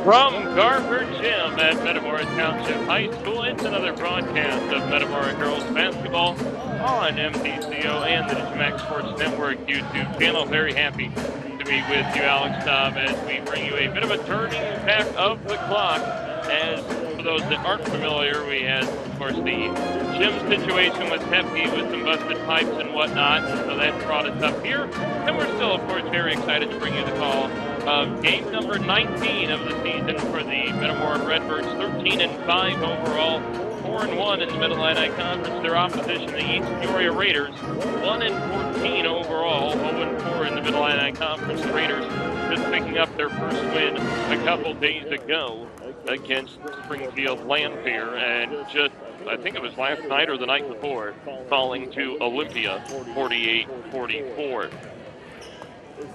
From Garber Gym at Metamora Township High School, it's another broadcast of Metamora Girls Basketball on MTCO and the digiMAX Sports Network YouTube channel. Very happy to be with you, Alex Staub, as we bring you a bit of a turning back of the clock. As for those that aren't familiar, we had, of course, the gym situation with Tepke with some busted pipes and whatnot, so that brought us up here. And we're still, of course, very excited to bring you the call of game number 19 of the season for the Metamora Redbirds, 13-5 overall, 4-1 in the Mid-Atlantic Conference. Their opposition, the East Peoria Raiders, 1-14 overall, 0-4 in the Mid-Atlantic Conference. The Raiders just picking up their first win a couple days ago against Springfield Lanphier, and just, I think it was last night or the night before, falling to Olympia 48-44.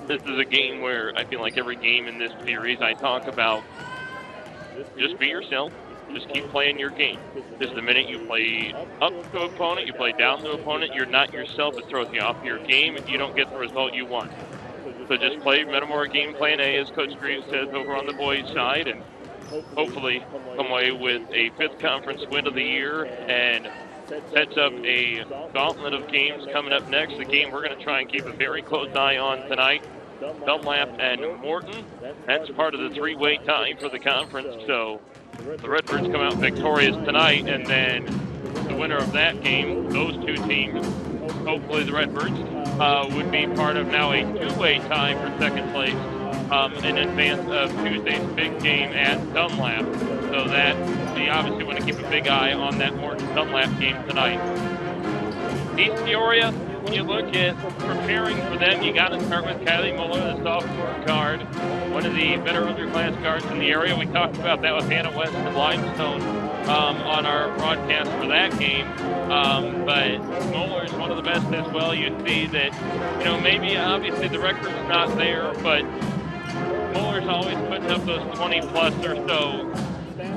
This is a game where I feel like every game in this series I talk about just be yourself, just keep playing your game. Just the minute you play up to opponent, you play down to opponent, you're not yourself, it throws you off your game, and you don't get the result you want. So just play Metamora game plan A, as Coach Greaves says, over on the boys' side, and hopefully come away with a fifth conference win of the year, and sets up a gauntlet of games coming up next. The game we're going to try and keep a very close eye on tonight, Dunlap and Morton. That's part of the three-way tie for the conference. So the Redbirds come out victorious tonight, and then the winner of that game, those two teams, hopefully the Redbirds, would be part of now a two-way tie for second place in advance of Tuesday's big game at Dunlap. So that we obviously want to keep a big eye on that Morton Dunlap game tonight. East Peoria, when you look at preparing for them, you got to start with Kylie Muller, the sophomore guard, one of the better underclass guards in the area. We talked about that with Hannah West and Limestone on our broadcast for that game. But Muller is one of the best as well. You see that, maybe obviously the record's not there, but Muller's always putting up those 20-plus or so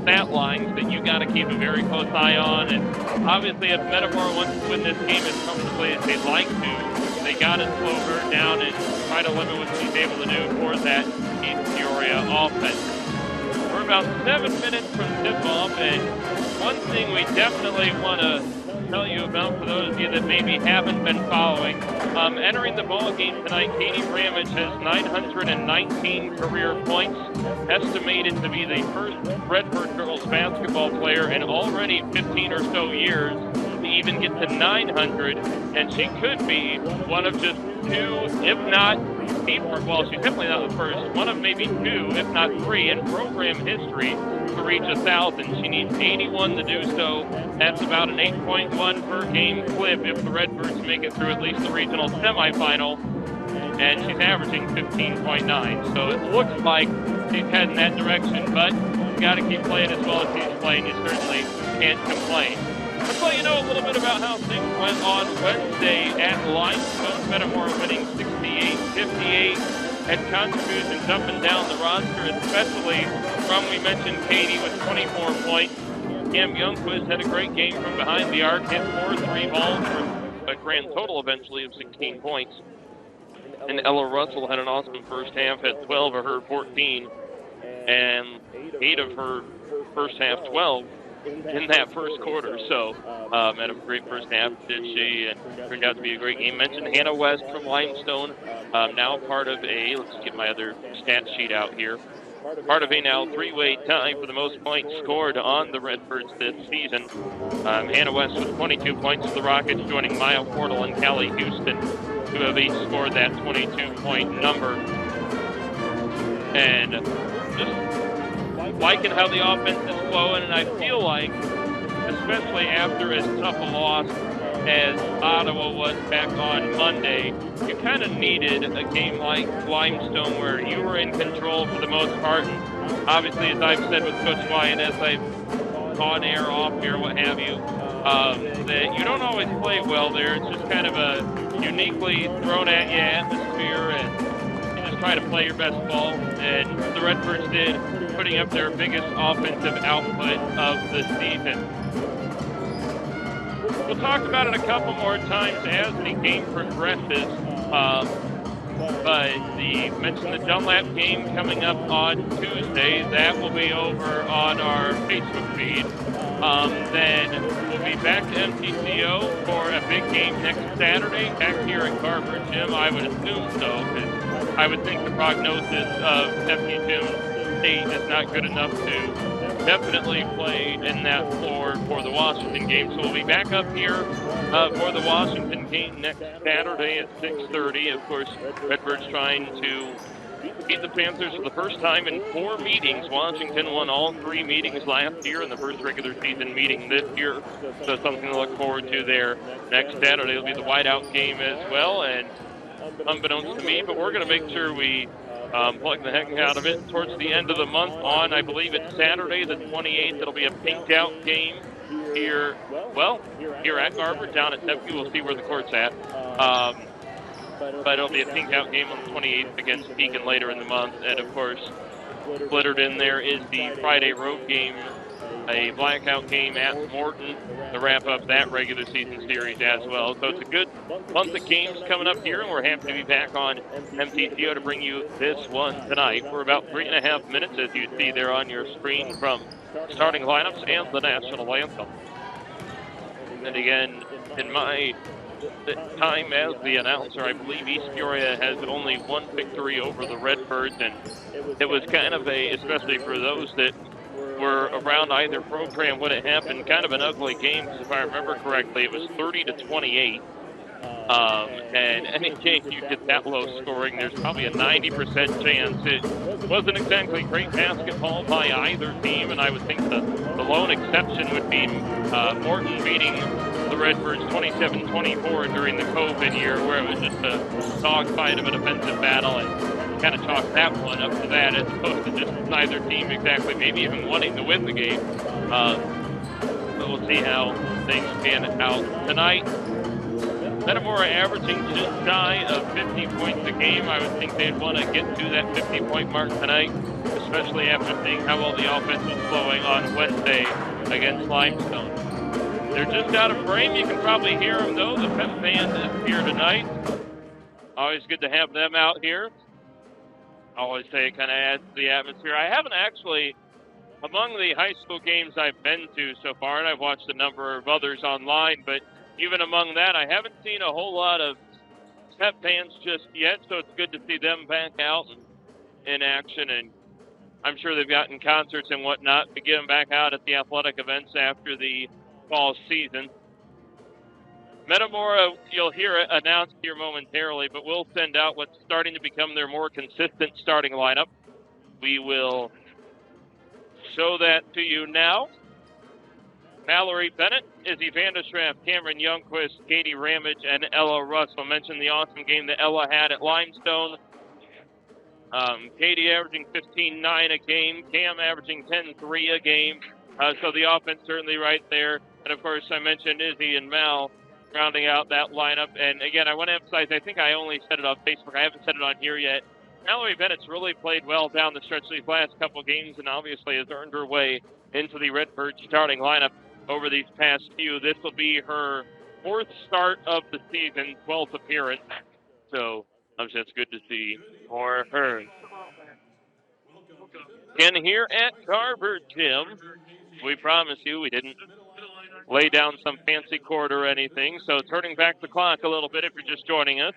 stat lines that you got to keep a very close eye on. And obviously, if Metamora wants to win this game as comfortably as they'd like to, they got to slow her down and try to limit what she's able to do for that East Peoria offense. We're about 7 minutes from tip-off, and one thing we definitely want to tell you about for those of you that maybe haven't been following. Entering the ball game tonight, Katie Ramage has 919 career points, estimated to be the first Redbird girls basketball player in already 15 or so years to even get to 900, and she could be one of just two, if not well, she's definitely not the first, one of maybe two, if not three, in program history to reach 1,000. She needs 81 to do so. That's about an 8.1 per game clip if the Redbirds make it through at least the regional semifinal, and she's averaging 15.9. So it looks like she's heading that direction, but you got to keep playing as well as she's playing. You certainly can't complain. Let's let you know a little bit about how things went on Wednesday at Limestone. Metamora winning 68-58. Had contributions up and down the roster, especially from, we mentioned, Katie with 24 points. Cam Youngquist had a great game from behind the arc, hit 4 3-balls for a grand total eventually of 16 points. And Ella Russell had an awesome first half, had 12 of her 14, and 8 of her first half 12 in that first quarter. So had a great first half, did she, and turned out to be a great game. Mentioned Hannah West from Limestone, now part of let's get my other stat sheet out here, part of a now three-way tie for the most points scored on the Redbirds this season. Hannah West with 22 points for the Rockets, joining Maya Portal and Callie Houston, who have each scored that 22-point number. And just liking how the offense is flowing, and I feel like, especially after as tough a loss as Ottawa was back on Monday, you kind of needed a game like Limestone where you were in control for the most part. And obviously, as I've said with Coach Wyanness, I've on air, off air, what have you, that you don't always play well there. It's just kind of a uniquely thrown at you atmosphere, and you just try to play your best ball. And the Redbirds did, putting up their biggest offensive output of the season. We'll talk about it a couple more times as the game progresses. But mentioned the Dunlap game coming up on Tuesday. That will be over on our Facebook feed. Then we'll be back to MTCO for a big game next Saturday, back here at Garber Gym. I would assume so, because I would think the prognosis of FP Gym State is not good enough to definitely play in that floor for the Washington game. So we'll be back up here for the Washington game next Saturday at 6:30. Of course, Redbirds trying to beat the Panthers for the first time in 4 meetings. Washington won all 3 meetings last year in the first regular season meeting this year. So something to look forward to there next Saturday. It'll be the whiteout game as well. And unbeknownst to me, but we're going to make sure we plug the heck out of it towards the end of the month on, I believe it's Saturday the 28th. It'll be a pinked out game here at Garber, down at Neptune. We'll see where the court's at. But it'll be a pinked out game on the 28th against Pekin later in the month. And of course, glittered in there is the Friday road game, a blackout game at Morton to wrap up that regular season series as well. So it's a good month of games coming up here, and we're happy to be back on MTCO to bring you this one tonight. We're about 3.5 minutes, as you see there on your screen, from starting lineups and the national anthem. And again, in my time as the announcer, I believe East Peoria has only one victory over the Redbirds, and it was kind of especially for those that were around either program when it happened, kind of an ugly game, because if I remember correctly, it was 30-28. And any game you get that low scoring, there's probably a 90% chance it wasn't exactly great basketball by either team, and I would think the lone exception would be Morton beating the Redbirds 27-24 during the COVID year, where it was just a dogfight of a defensive battle, and kind of chalk that one up to that, as opposed to just neither team exactly maybe even wanting to win the game. But we'll see how things pan out tonight. Metamora averaging just shy of 50 points a game. I would think they'd want to get to that 50-point mark tonight, especially after seeing how well the offense was flowing on Wednesday against Limestone. They're just out of frame. You can probably hear them, though. The Pep band is here tonight. Always good to have them out here. I always say it kind of adds to the atmosphere. I haven't actually, among the high school games I've been to so far, and I've watched a number of others online, but even among that, I haven't seen a whole lot of Pep fans just yet, so it's good to see them back out in action, and I'm sure they've gotten concerts and whatnot to get them back out at the athletic events after the fall season. Metamora, you'll hear it announced here momentarily, but we'll send out what's starting to become their more consistent starting lineup. We will show that to you now. Mallory Bennett, Izzy Vanderstraff, Cameron Youngquist, Katie Ramage, and Ella Russell. Mentioned the awesome game that Ella had at Limestone. Katie averaging 15-9 a game, Cam averaging 10-3 a game. So the offense certainly right there. And of course, I mentioned Izzy and Mal rounding out that lineup. And again, I want to emphasize, I think I only said it on Facebook. I haven't said it on here yet. Mallory Bennett's really played well down the stretch these last couple games, and obviously has earned her way into the Redbird starting lineup over these past few. This will be her 4th start of the season, 12th appearance. So that's good to see for her. And here at Garber Gym, we promise you we didn't lay down some fancy court or anything. So turning back the clock a little bit if you're just joining us,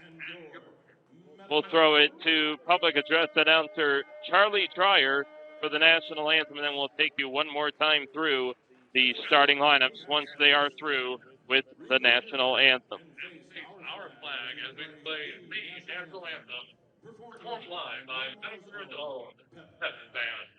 we'll throw it to public address announcer Charlie Trier for the national anthem, and then we'll take you one more time through the starting lineups once they are through with the national anthem. Our flag as we play the national anthem, performed live by Redbirds own Pep Band.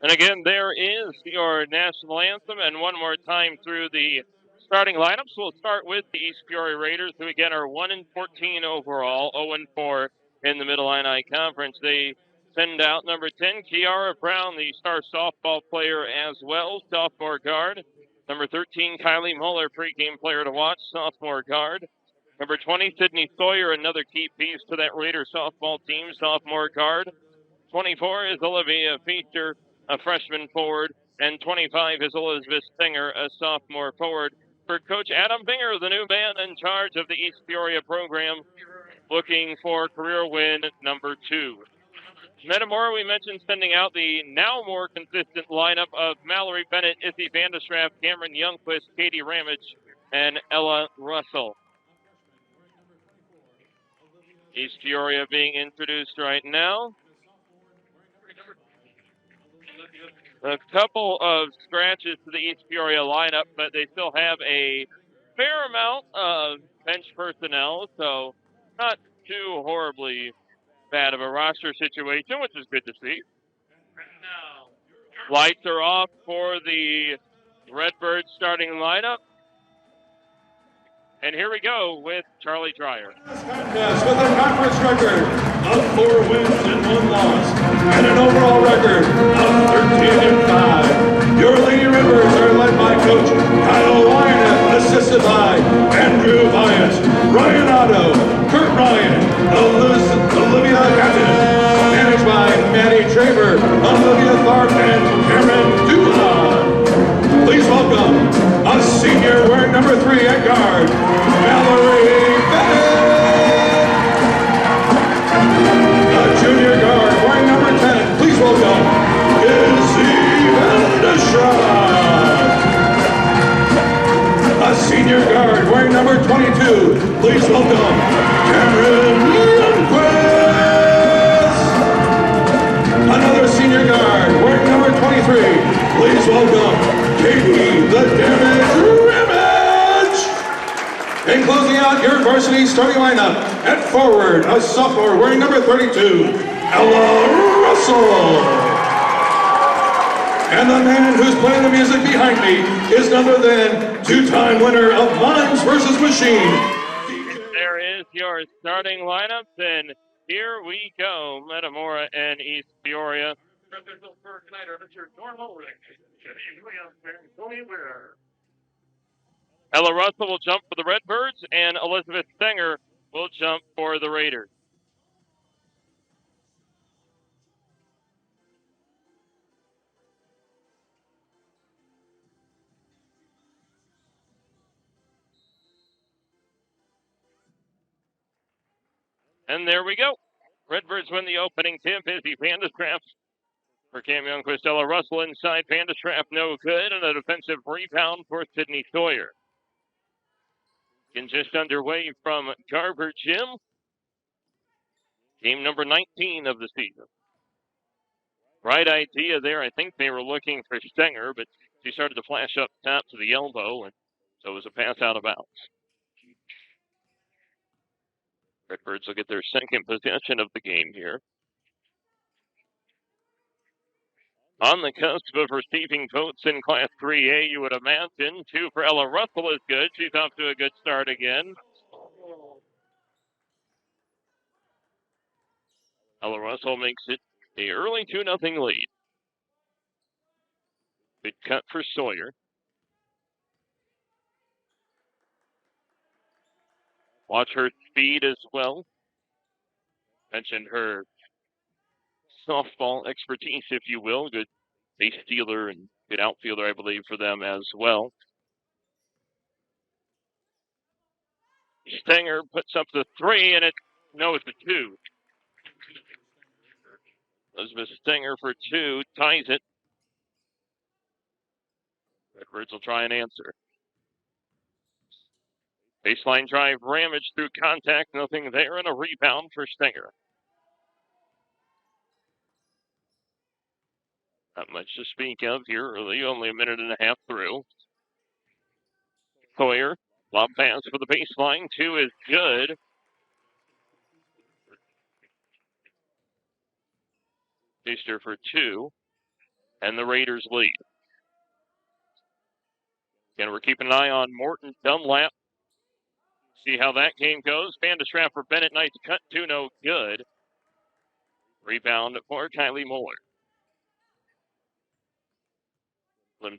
And again, there is your national anthem, and one more time through the starting lineups. We'll start with the East Peoria Raiders, who again are 1-14 overall, 0-4 in the Middle Illini Conference. They send out number 10, Kiara Brown, the star softball player as well, sophomore guard. Number 13, Kylie Muller, pregame player to watch, sophomore guard. Number 20, Sydney Sawyer, another key piece to that Raider softball team, sophomore guard. 24 is Olivia Feaster, a freshman forward, and 25 is Elizabeth Singer, a sophomore forward. For Coach Adam Binger, the new man in charge of the East Peoria program, looking for career win number 2. Metamora, we mentioned sending out the now more consistent lineup of Mallory Bennett, Izzy Vandestraff, Cameron Youngquist, Katie Ramage, and Ella Russell. East Peoria being introduced right now. A couple of scratches to the East Peoria lineup, but they still have a fair amount of bench personnel, so not too horribly bad of a roster situation, which is good to see. Lights are off for the Redbirds starting lineup. And here we go with Charlie Dreyer. Yes, with a conference record of 4 wins and 1 loss, and an overall record of 13-5. Your Lady Redbirds are led by Coach Kyle Wyman, assisted by Andrew Vyant, Ryan Otto, Kurt Ryan, Olivia Gatton, managed by Maddie Traver, Olivia Tharp, and Cameron Duhan. Please welcome a senior wearing number 3 at guard, Mallory Bennett. A junior guard wearing number 10, please welcome Izzy Vandestraff. A senior guard wearing number 22, please welcome Cameron Youngquist. Another senior guard wearing number 23, please welcome Katie the Damage Ramage. And closing out your varsity starting lineup, at forward, a sophomore wearing number 32, Ella Russell. And the man who's playing the music behind me is none other than 2-time winner of Minds vs. Machine. There is your starting lineup, and here we go, Metamora and East Peoria. Ella Russell will jump for the Redbirds, and Elizabeth Stenger will jump for the Raiders. And there we go. Redbirds win the opening tip. Izzy Vandestraff for Cam Youngquist. Ella Russell inside. Vandestraff no good. And a defensive rebound for Sydney Sawyer. And just underway from Garber Gym. Game number 19 of the season. Right idea there. I think they were looking for Stenger, but she started to flash up top to the elbow, and so it was a pass out of bounds. Redbirds will get their second possession of the game here. On the cusp of receiving votes in Class 3A, you would imagine. 2 for Ella Russell is good. She's off to a good start again. Ella Russell makes it a early 2-0 lead. Good cut for Sawyer. Watch her speed as well. Mentioned her softball expertise, if you will. Good base stealer and good outfielder, I believe, for them as well. Stenger puts up the 3, and it's a 2. Elizabeth Stenger for 2, ties it. Redbirds will try and answer. Baseline drive, Ramage through contact, nothing there, and a rebound for Stenger. Not much to speak of here early, only a minute and a half through. Sawyer, lob pass for the baseline, 2 is good. Easter for 2. and the Raiders lead. Again, we're keeping an eye on Morton Dunlap. See how that game goes. Vandestrap for Bennett. Nice cut to no good. Rebound for Kylie Moeller.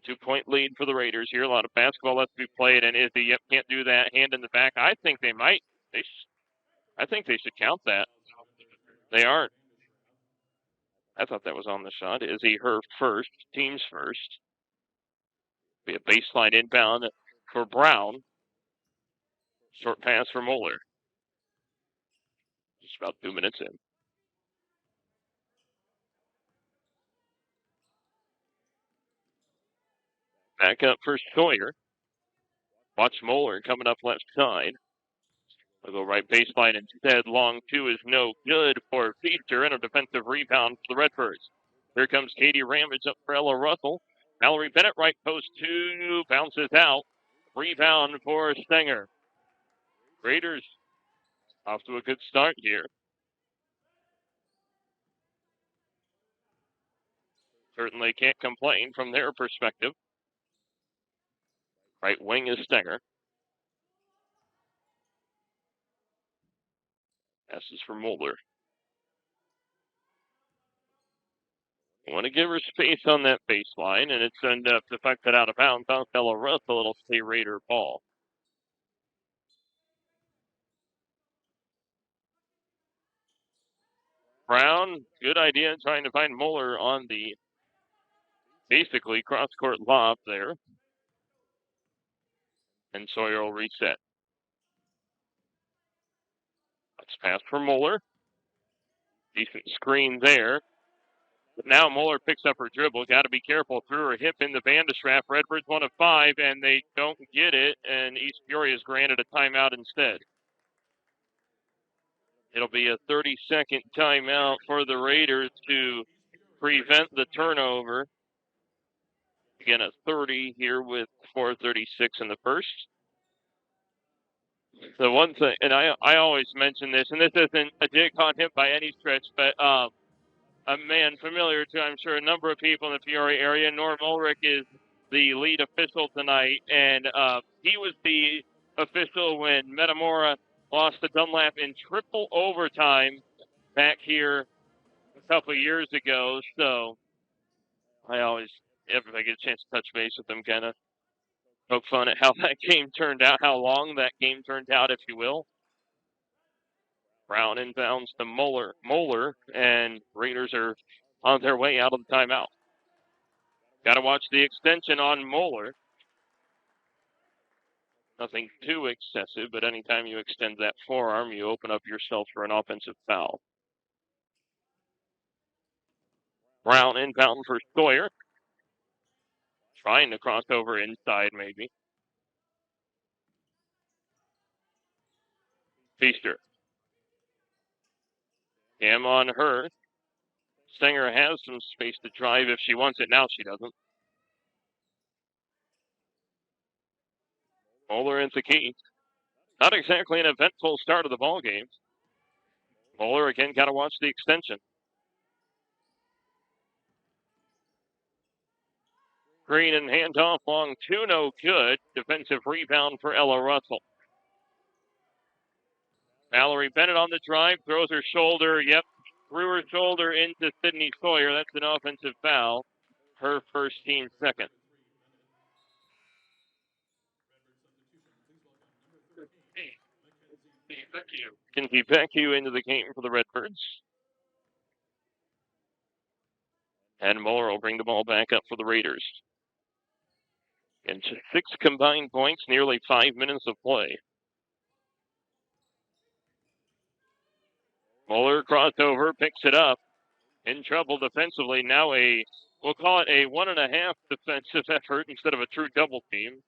2-point lead for the Raiders here. A lot of basketball left to be played, and Izzy, yep, can't do that. Hand in the back. I think they might. I think they should count that. They aren't. I thought that was on the shot. Izzy, her first, team's first. Be a baseline inbound for Brown. Short pass for Moeller. Just about 2 minutes in. Back up for Sawyer. Watch Moeller coming up left side. They'll go right baseline instead. Long two is no good for Feaster, and a defensive rebound for the Redbirds. Here comes Katie Ramage up for Ella Russell. Mallory Bennett, right post two, bounces out. Rebound for Stenger. Raiders off to a good start here. Certainly can't complain from their perspective. Right wing is Stenger. Passes for Moeller. Want to give her space on that baseline, and it's ended up deflected out of bounds. Ella Russell, it'll stay Raider ball. Brown, good idea trying to find Moeller on the basically cross-court lob there. And Sawyer will reset. Let's pass for Moeller. Decent screen there. But now Moeller picks up her dribble. Got to be careful. Threw her hip in the Vandestrap. Redbirds 1 of 5, and they don't get it. And East Peoria is granted a timeout instead. It'll be a 30-second timeout for the Raiders to prevent the turnover. Again, a 30 here with 4:36 in the first. The one thing, and I always mention this, and this isn't a dig on him by any stretch, but a man familiar to, I'm sure, a number of people in the Peoria area. Norm Ulrich is the lead official tonight, and he was the official when Metamora lost to Dunlap in triple overtime back here a couple of years ago. So I always, if I get a chance to touch base with them, kind of poke fun at how that game turned out, how long that game turned out, if you will. Brown inbounds to Moeller, and Raiders are on their way out of the timeout. Got to watch the extension on Moeller. Nothing too excessive, but anytime you extend that forearm, you open up yourself for an offensive foul. Brown inbound for Sawyer. Trying to cross over inside, maybe. Feaster. Cam on her. Stenger has some space to drive if she wants it. Now she doesn't. Moeller into key. Not exactly an eventful start of the ball game. Moeller again got to watch the extension. Green and handoff long two, no good. Defensive rebound for Ella Russell. Mallory Bennett on the drive, throws her shoulder. Yep, threw her shoulder into Sydney Sawyer. That's an offensive foul. Her first, team second. Kinsey Peccu into the game for the Redbirds. And Moeller will bring the ball back up for the Raiders. And 6 combined points, nearly 5 minutes of play. Moeller crossover, picks it up. In trouble defensively. Now we'll call it a 1.5 defensive effort instead of a true double team.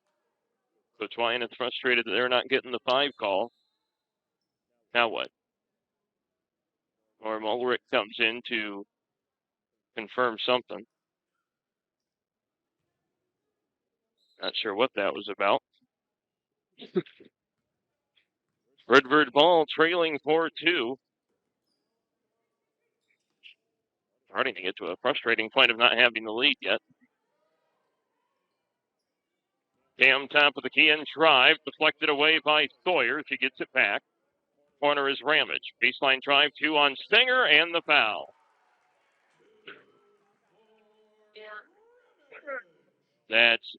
Coach Wyan is frustrated that they're not getting the 5 call. Now what? Or Ulrich comes in to confirm something. Not sure what that was about. Redbird ball trailing 4-2. Starting to get to a frustrating point of not having the lead yet. Cam top of the key and drive, deflected away by Sawyer. She gets it back. Corner is Ramage. Baseline drive, 2 on Stinger, and the foul. That's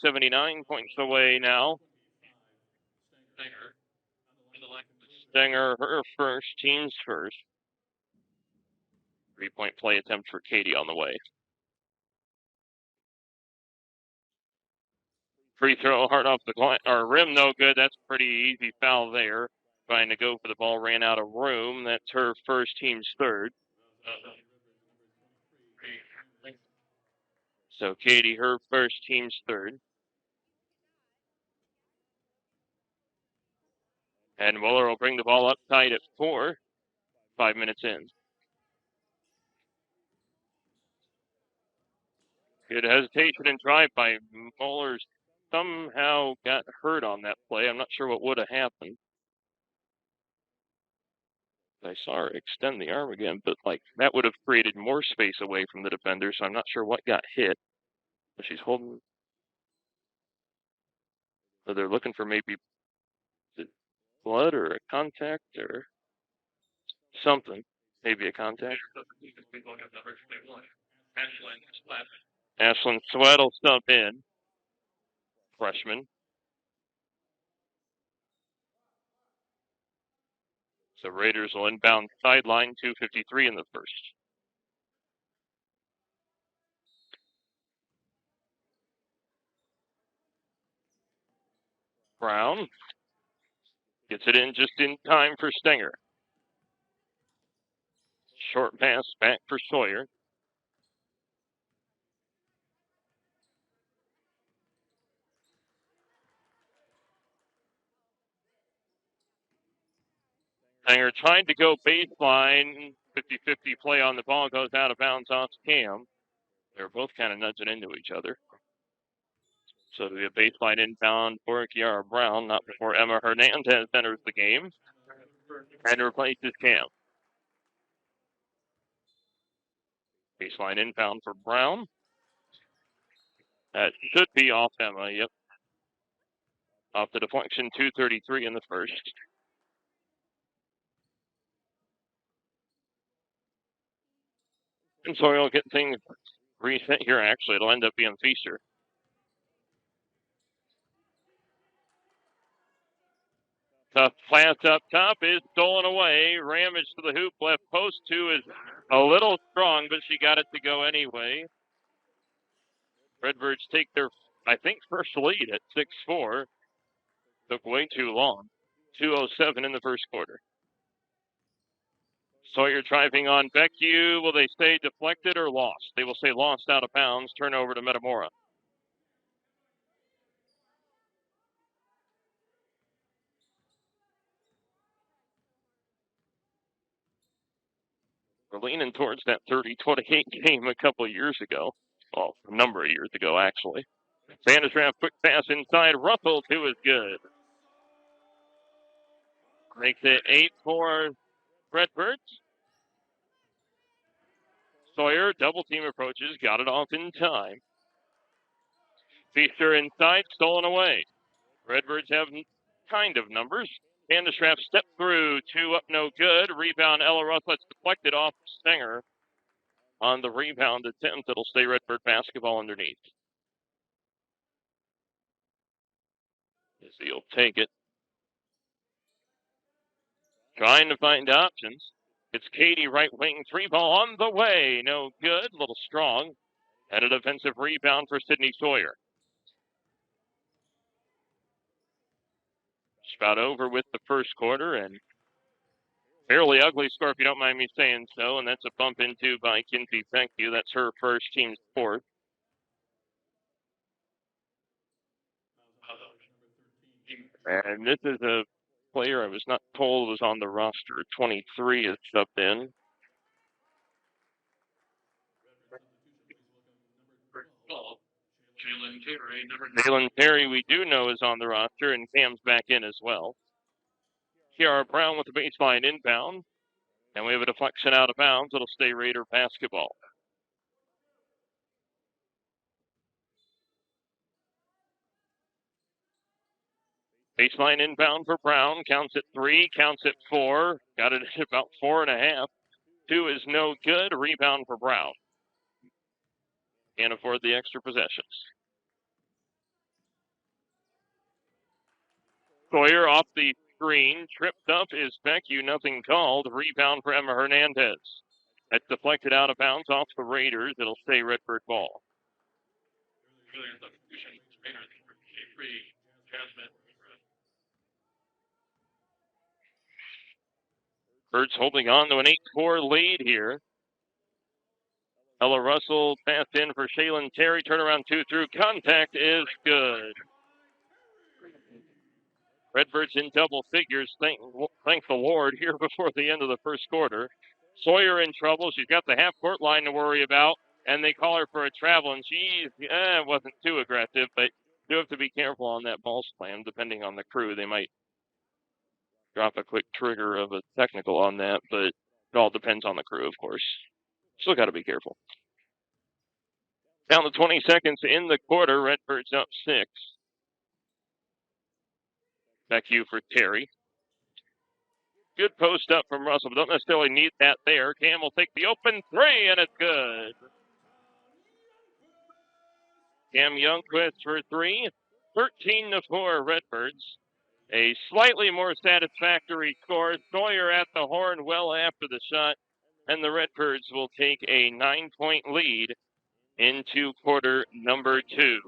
79 points away now. Stinger, her first, team's first. 3-point play attempt for Katie on the way. Free throw hard off the rim, no good. That's a pretty easy foul there. Trying to go for the ball, ran out of room. That's her first, team's third. So Katie, her first, team's third. And Mueller will bring the ball up tight at 4, 5 minutes in. Good hesitation and drive by Mueller. Somehow got hurt on that play. I'm not sure what would have happened. I saw her extend the arm again, but that would have created more space away from the defender, so I'm not sure what got hit. But she's holding. So they're looking for maybe blood or a contact or something. Maybe a contact. Ashlyn Sweat will sub in. Freshman. So Raiders will inbound sideline, 2:53 in the first. Brown gets it in just in time for Stinger. Short pass back for Sawyer. Stinger tried to go baseline. 50-50 play on the ball, goes out of bounds off Cam. They're both kind of nudging into each other. So it'll be a baseline inbound for Kiara Brown, not before Emma Hernandez enters the game and replaces Cam. Baseline inbound for Brown. That should be off Emma, yep. Off the deflection, 2:33 in the first. And Sawyer will get things reset here, actually. It'll end up being Feaster. Tough pass up top is stolen away. Ramage to the hoop. Left post 2 is a little strong, but she got it to go anyway. Redbirds take their, I think, first lead at 6-4. Took way too long. 2:07 in the first quarter. Sawyer driving on Beckie. Will they say deflected or lost? They will say lost out of bounds. Turnover to Metamora. We're leaning towards that 30-28 game a couple of years ago. Well, a number of years ago, actually. Vandersraff, quick pass inside. Russell, 2 is good. Makes it 8 for Redbirds. Sawyer, double team approaches, got it off in time. Feaster inside, stolen away. Redbirds have kind of numbers. Vandersraff step through, 2 up, no good. Rebound, Ella Russell, it's deflected off Stinger. On the rebound attempt, it'll stay Redbird basketball underneath. He'll take it. Trying to find options. It's Katie, right wing, 3-ball on the way. No good, a little strong. And a defensive rebound for Sydney Sawyer. Just about over with the first quarter, and fairly ugly score if you don't mind me saying so, and that's a bump into by Kinsey Peck-You. That's her first, team's fourth. And this is a player I was not told was on the roster. 23 is subbed in. Jalen Terry, we do know, is on the roster, and Cam's back in as well. Kiara Brown with the baseline inbound. And we have a deflection out of bounds. It'll stay Raider basketball. Baseline inbound for Brown. Counts at 3, counts at 4. Got it at about 4.5. 2 is no good. Rebound for Brown. Can't afford the extra possessions. Sawyer off the screen. Tripped up is Becku. Nothing called. Rebound for Emma Hernandez. That's deflected out of bounds off the Raiders. It'll stay Redbird ball. Birds holding on to an 8-4 lead here. Ella Russell passed in for Shaylin Terry. Turnaround 2 through. Contact is good. Redbirds in double figures. Thank the Lord here before the end of the first quarter. Sawyer in trouble. She's got the half-court line to worry about, and they call her for a travel, and she wasn't too aggressive, but do have to be careful on that ball slam. Depending on the crew, they might drop a quick trigger of a technical on that, but it all depends on the crew, of course. Still got to be careful. Down to 20 seconds in the quarter. Redbirds up 6. Back to you for Terry. Good post up from Russell, but don't necessarily need that there. Cam will take the open 3, and it's good. Cam Youngquist for 3. 13-4 Redbirds. A slightly more satisfactory score. Sawyer at the horn well after the shot, and the Redbirds will take a 9-point lead into quarter number 2.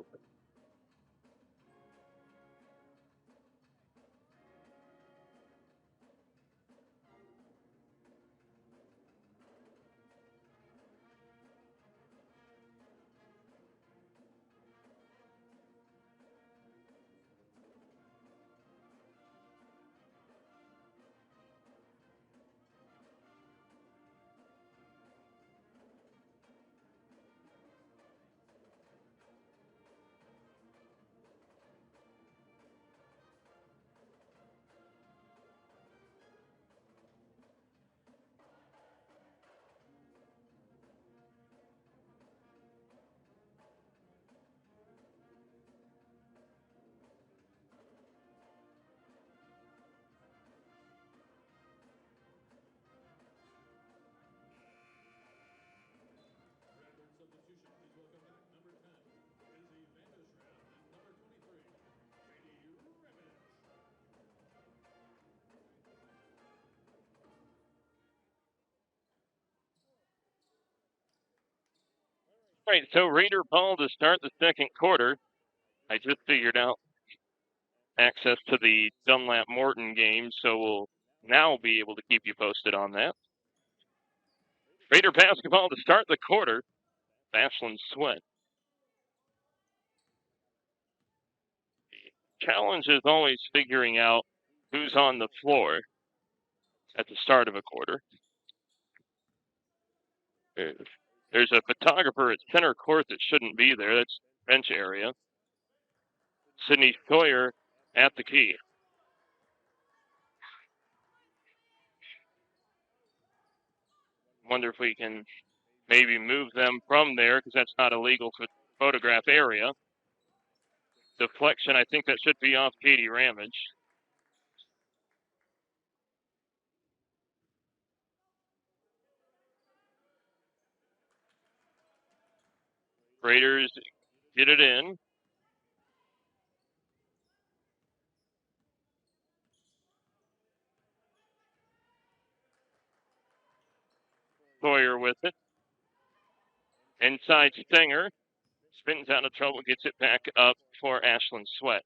All right, so Raider ball to start the second quarter. I just figured out access to the Dunlap Morton game, so we'll now be able to keep you posted on that. Raider basketball to start the quarter. Ashlyn Sweat. The challenge is always figuring out who's on the floor at the start of a quarter. There's a photographer at center court that shouldn't be there. That's bench area. Sydney Sawyer at the key. Wonder if we can maybe move them from there because that's not a legal photograph area. Deflection, I think that should be off Katie Ramage. Raiders get it in. Sawyer with it. Inside Stenger. Spins out of trouble, gets it back up for Ashlyn Sweat.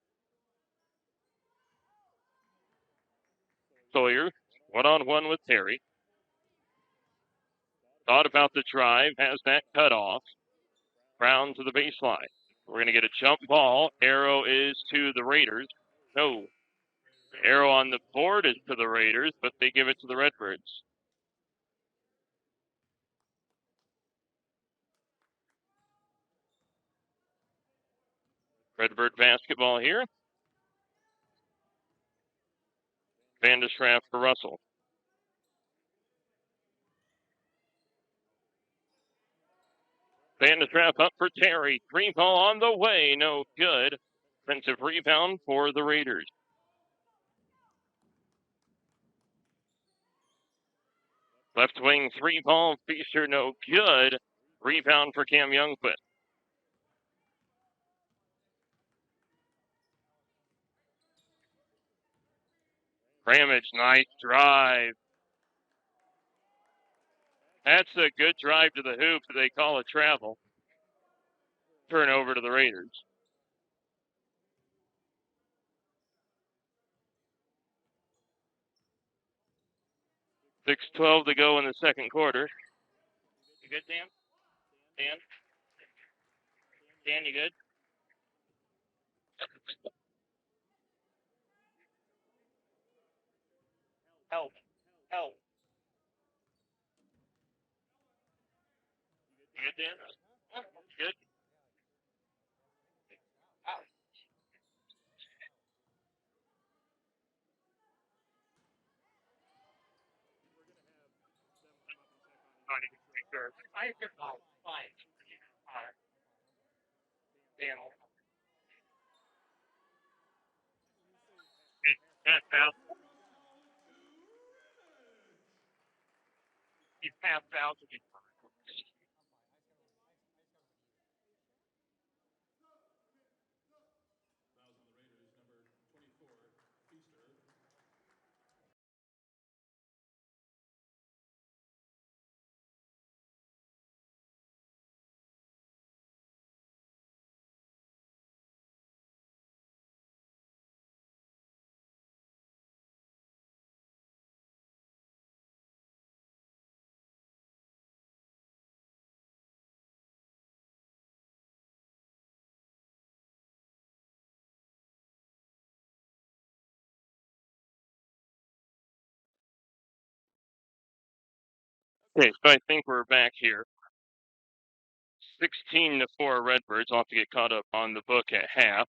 Sawyer, one-on-one with Terry. Thought about the drive, has that cut off. Brown to the baseline. We're going to get a jump ball. Arrow is to the Raiders. No. Arrow on the board is to the Raiders, but they give it to the Redbirds. Redbird basketball here. Vandeschraft for Russell. Vandestrap up for Terry. 3-ball on the way. No good. Offensive rebound for the Raiders. Left wing 3-ball. Feaster no good. Rebound for Cam Youngquist. Ramage, nice drive. That's a good drive to the hoop. They call it travel. Turnover to the Raiders. 6:12 to go in the second quarter. You good, Dan? Dan? Dan, you good? Help. Help. You good, Dan? You good? Ow. Sure. Fine. All right. Dan. Foul. He passed out. Okay, so I think we're back here. 16-4 Redbirds. I'll have to get caught up on the book at half.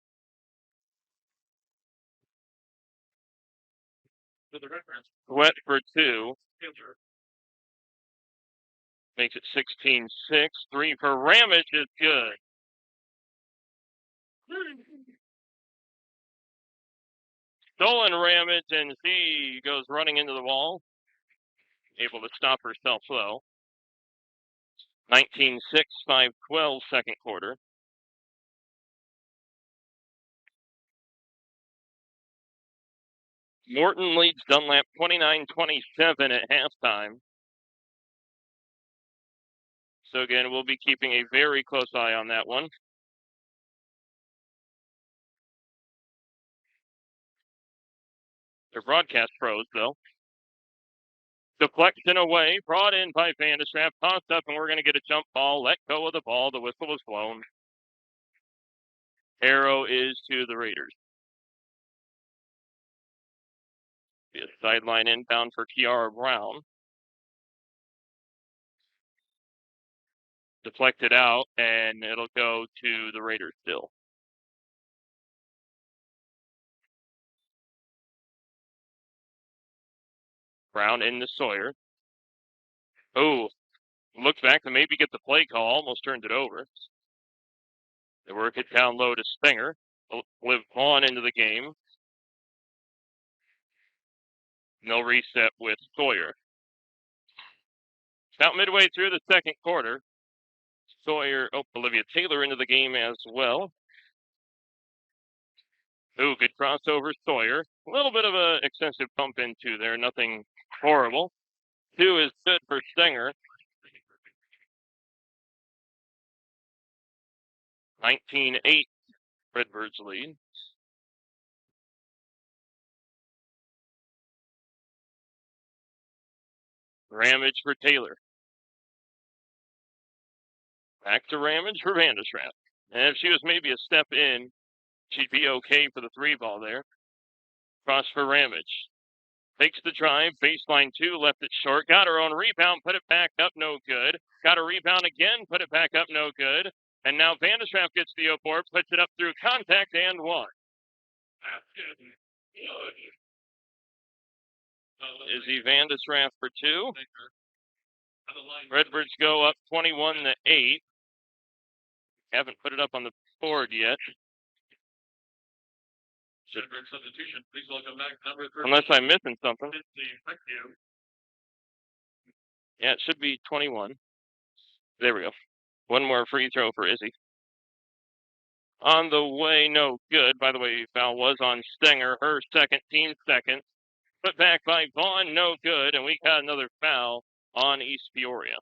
Wet for 2. Makes it 16-6. 3 for Ramage is good. Stolen Ramage, and she goes running into the wall. Able to stop herself, though. 19-6, 5-12 second quarter. Morton leads Dunlap 29-27 at halftime. So again, we'll be keeping a very close eye on that one. They're broadcast pros, though. Deflection away, brought in by Vandestrap, tossed up, and we're going to get a jump ball. Let go of the ball. The whistle was blown. Arrow is to the Raiders. Be a sideline inbound for Kiara Brown. Deflected out, and it'll go to the Raiders still. Brown into Sawyer. Oh, looked back to maybe get the play call. Almost turned it over. They work it down low to Stinger. Live Vaughn into the game. No reset with Sawyer. About midway through the second quarter. Sawyer, Olivia Taylor into the game as well. Ooh, good crossover, Sawyer. A little bit of an extensive bump into there, nothing horrible. 2 is good for Stinger. 19-8, Redbirds lead. Ramage for Taylor. Back to Ramage for Vandestrap. And if she was maybe a step in, she'd be okay for the 3-ball there. Cross for Ramage. Takes the drive, baseline 2, left it short. Got her own rebound, put it back up, no good. Got a rebound again, put it back up, no good. And now Vandestrap gets the board, puts it up through contact, and 1. Izzy Vandestrap for 2. Redbirds go up 21-8. Haven't put it up on the board yet. Substitution. Please welcome back number 13. Unless I'm missing something. Yeah, it should be 21. There we go. One more free throw for Izzy. On the way, no good. By the way, foul was on Stenger, her second, team second. Put back by Vaughn, no good. And we got another foul on East Peoria.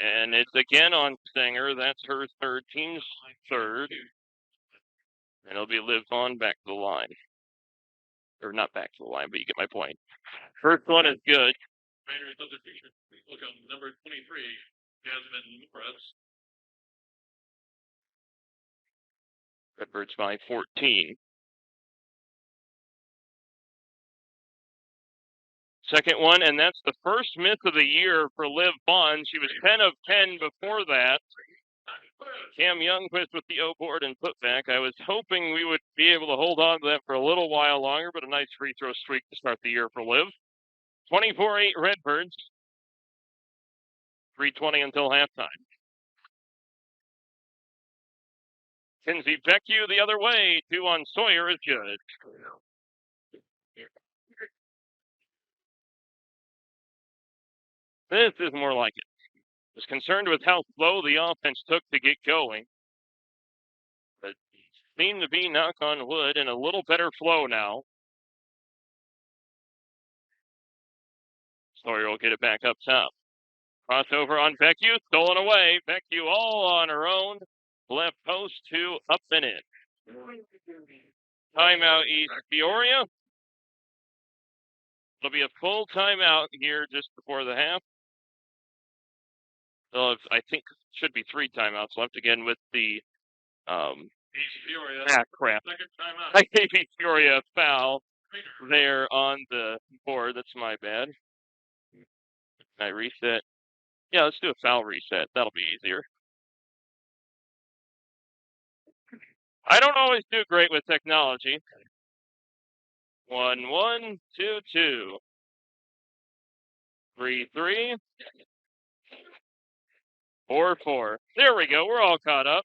And it's again on Stenger. That's her third, team's third. And it'll be Liv Vaughn back to the line. Or not back to the line, but you get my point. First one is good. Substitution. Please welcome number 23, Jasmine Morris. Redbirds by 14. Second one, and that's the first miss of the year for Liv Vaughn. She was 10 of 10 before that. Cam Youngquist with the O-board and putback. I was hoping we would be able to hold on to that for a little while longer, but a nice free throw streak to start the year for Liv. 24-8 Redbirds. 3:20 until halftime. Kinsey Beckie the other way. 2 on Sawyer is good. This is more like it. Was concerned with how slow the offense took to get going. But seemed to be, knock on wood, in a little better flow now. Sawyer will get it back up top. Crossover on Beckie, stolen away. Beckie all on her own. Left post 2, up and in. Timeout East Peoria. It'll be a full timeout here just before the half. So I think should be 3 timeouts left again with the East Peoria. crap. Second timeout. I gave East Peoria a foul there on the board. That's my bad. Can I reset? Yeah, let's do a foul reset. That'll be easier. I don't always do great with technology. 1-1, 2-2. 3-3. 4-4. There we go. We're all caught up.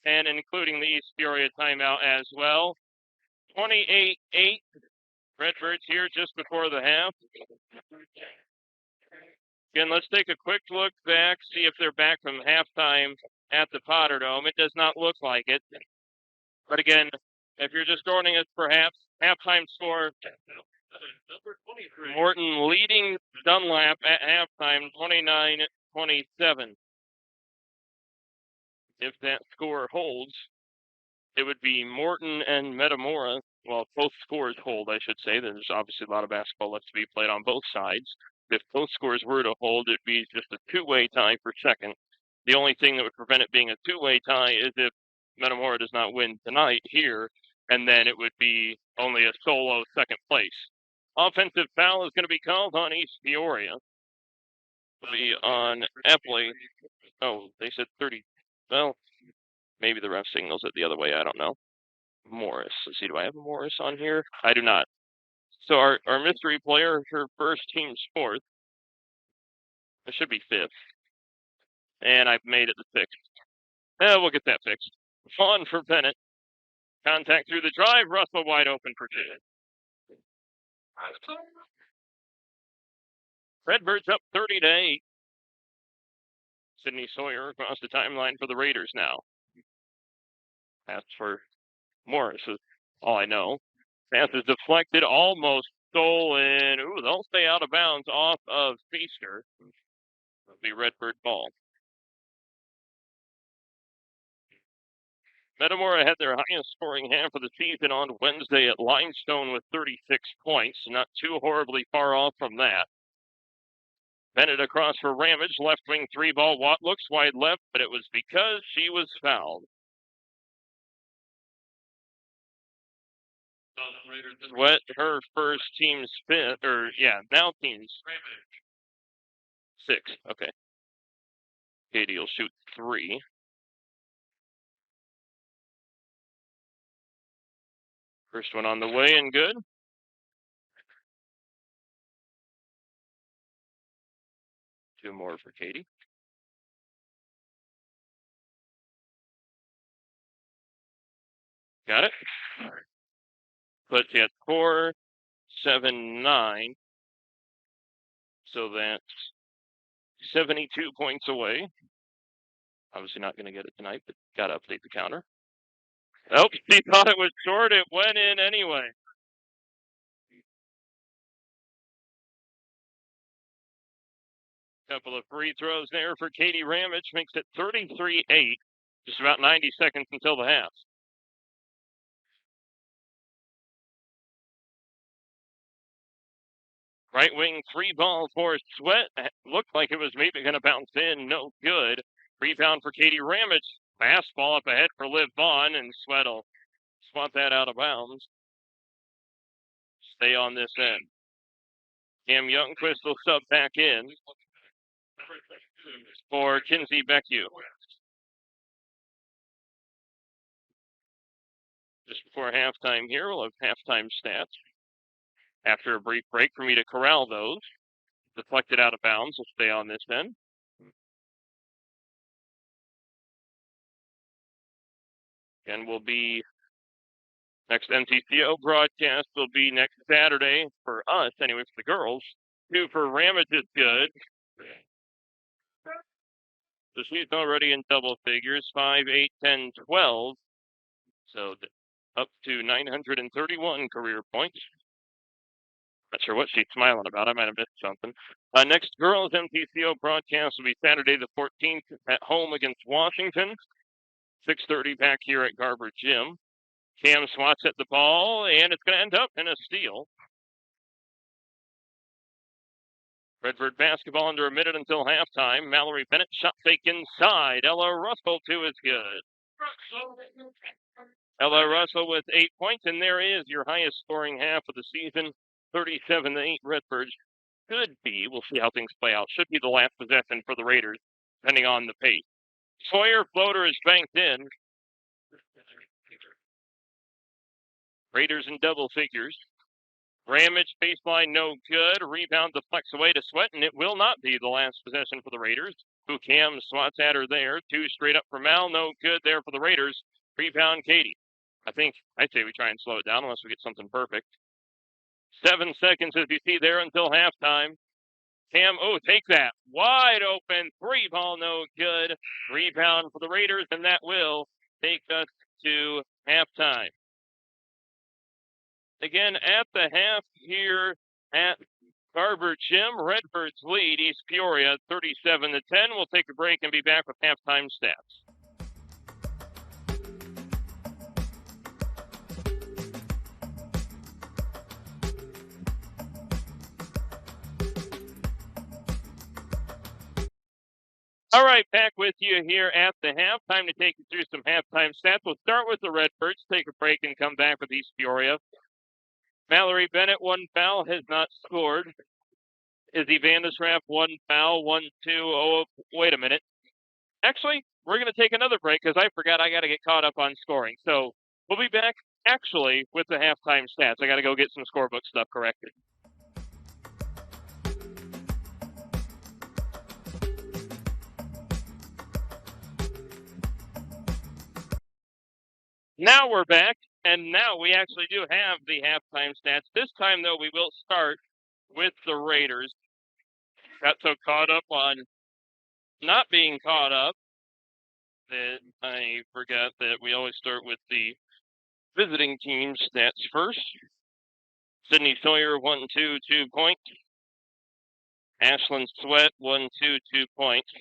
And including the East Peoria timeout as well. 28-8. Redbirds here just before the half. Again, let's take a quick look back, see if they're back from halftime at the Potter Dome. It does not look like it. But again, if you're just joining us perhaps, halftime score, Morton leading Dunlap at halftime, 29-27. If that score holds, it would be Morton and Metamora. Well, both scores hold, I should say. There's obviously a lot of basketball left to be played on both sides. If both scores were to hold, it'd be just a 2-way tie for second. The only thing that would prevent it being a 2-way tie is if Metamora does not win tonight here, and then it would be only a solo second place. Offensive foul is going to be called on East Peoria. It'll be on Epley. Oh, they said 30. Well, maybe the ref signals it the other way. I don't know. Morris. Let's see, do I have a Morris on here? I do not. So our mystery player, her first team's 4th. It should be 5th. And I've made it the 6th. We'll get that fixed. Vaughn for Bennett. Contact through the drive. Russell wide open for 2. Redbirds up 30-8. Sydney Sawyer across the timeline for the Raiders now. Pass for Morris is all I know. Pass is deflected, almost stolen. Ooh, they'll stay out of bounds off of Feaster. It'll be Redbird ball. Metamora had their highest scoring half of the season on Wednesday at Limestone with 36 points. Not too horribly far off from that. Bennett across for Ramage. Left wing 3-ball. Watt looks wide left, but it was because she was fouled. What her first team's 5th, or yeah, now team's 6th. Okay. Katie will shoot 3. First one on the way and good. Two more for Katie. Got it? Puts you at 479. So that's 72 points away. Obviously not going to get it tonight, but got to update the counter. Oh, he thought it was short. It went in anyway. Couple of free throws there for Katie Ramage. Makes it 33-8. Just about 90 seconds until the half. Right wing 3-ball for Sweat. Looked like it was maybe going to bounce in. No good. Rebound for Katie Ramage. Fastball up ahead for Liv Vaughn, and Sweat will swat that out of bounds. Stay on this end. Cam Youngquist will sub back in for Kinsey Beckwith. Just before halftime here, we'll have halftime stats. After a brief break for me to corral those. Deflected out of bounds. We'll stay on this end. And we'll be next MTCO broadcast will be next Saturday for us, anyway, for the girls. 2 for Ramage is good. So she's already in double figures, 5, 8, 10, 12. So up to 931 career points. Not sure what she's smiling about. I might have missed something. Next girls MTCO broadcast will be Saturday the 14th at home against Washington. 6:30 back here at Garber Gym. Cam swats at the ball, and it's going to end up in a steal. Redbird basketball under a minute until halftime. Mallory Bennett shot fake inside. Ella Russell, 2 is good. Ella Russell with 8 points, and there is your highest scoring half of the season. 37-8 Redbirds. Could be, we'll see how things play out, should be the last possession for the Raiders, depending on the pace. Sawyer floater is banked in. Raiders in double figures. Ramage baseline no good. Rebound deflects away to Sweat, and it will not be the last possession for the Raiders. Cam swats at her there. 2 straight up for Mal. No good there for the Raiders. Rebound Katie. I'd say we try and slow it down unless we get something perfect. 7 seconds as you see there until halftime. Cam, take that. Wide open. 3-ball, no good. Rebound for the Raiders, and that will take us to halftime. Again, at the half here at Garber Gym, Redbirds lead East Peoria 37-10. We'll take a break and be back with halftime stats. All right, back with you here at the half. Time to take you through some halftime stats. We'll start with the Redbirds, take a break, and come back with East Peoria. Mallory Bennett, 1 foul, has not scored. Izzy Vandesraff, 1 foul, 1, 2. Oh, wait a minute. Actually, we're going to take another break because I forgot I got to get caught up on scoring. So we'll be back, actually, with the halftime stats. I got to go get some scorebook stuff corrected. Now we're back, and now we actually do have the halftime stats. This time, though, we will start with the Raiders. Got so caught up on not being caught up that I forgot that we always start with the visiting team stats first. Sydney Sawyer, 1, 2, 2 points. Ashlyn Sweat, 1, 2, 2 points.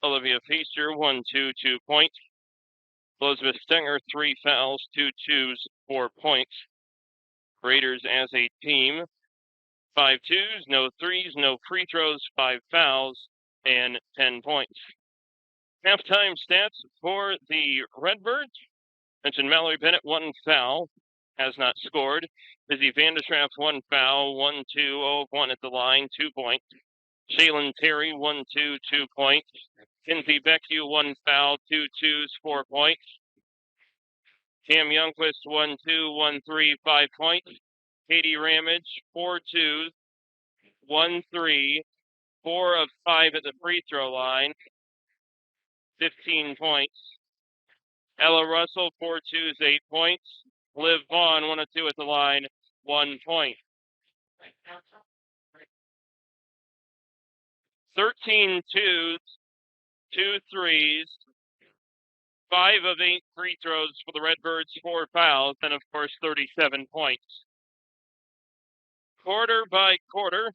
Olivia Feaster, 1, 2, 2 points. Elizabeth Stenger, 3 fouls, 2 twos, 4 points. Raiders as a team, 5 twos, no threes, no free throws, 5 fouls, and 10 points. Halftime stats for the Redbirds. Mentioned Mallory Bennett, 1 foul, has not scored. Izzy Vandesraff, 1 foul, 1, 2, 0, 1 at the line, 2 points. Shaylin Terry, 1, 2, 2 points. Kinsey Beckwith, 1 foul, 2 twos, 4 points. Cam Youngquist, 1, 2, 1, 3, 5 points. Katie Ramage, 4 twos, 1 3, 4 of 5 at the free throw line, 15 points. Ella Russell, 4-2s, 8 points. Liv Vaughn, 1-2 at the line, 1 point. 13 twos, 2 threes, 5 of 8 free throws for the Redbirds, 4 fouls, and of course 37 points. Quarter by quarter,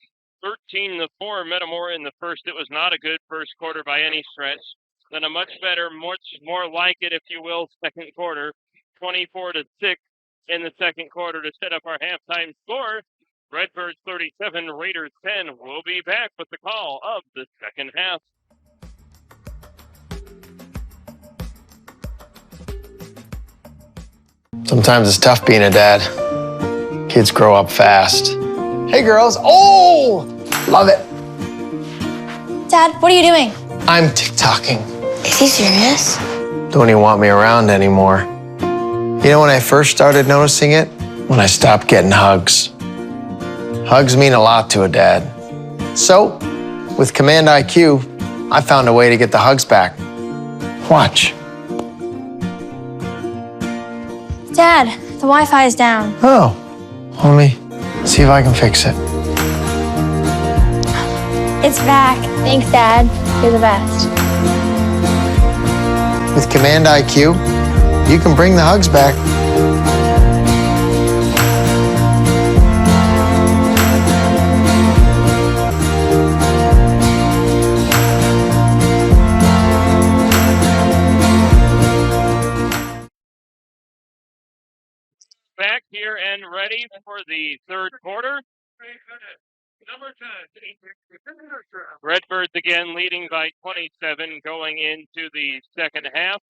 13-4 Metamora in the first. It was not a good first quarter by any stretch. Then a much better, much more like it, if you will, second quarter, 24-6 in the second quarter to set up our halftime score. Redbirds 37, Raiders 10. We'll be back with the call of the second half. Sometimes it's tough being a dad. Kids grow up fast. Hey, girls. Oh, love it. Dad, what are you doing? I'm TikToking. Is he serious? Don't even want me around anymore. You know when I first started noticing it? When I stopped getting hugs. Hugs mean a lot to a dad. So, with Command IQ, I found a way to get the hugs back. Watch. Dad, the Wi-Fi is down. Oh, let me see if I can fix it. It's back. Thanks, Dad. You're the best. With Command IQ, you can bring the hugs back. Back here and ready for the third quarter. Redbirds again leading by 27 going into the second half.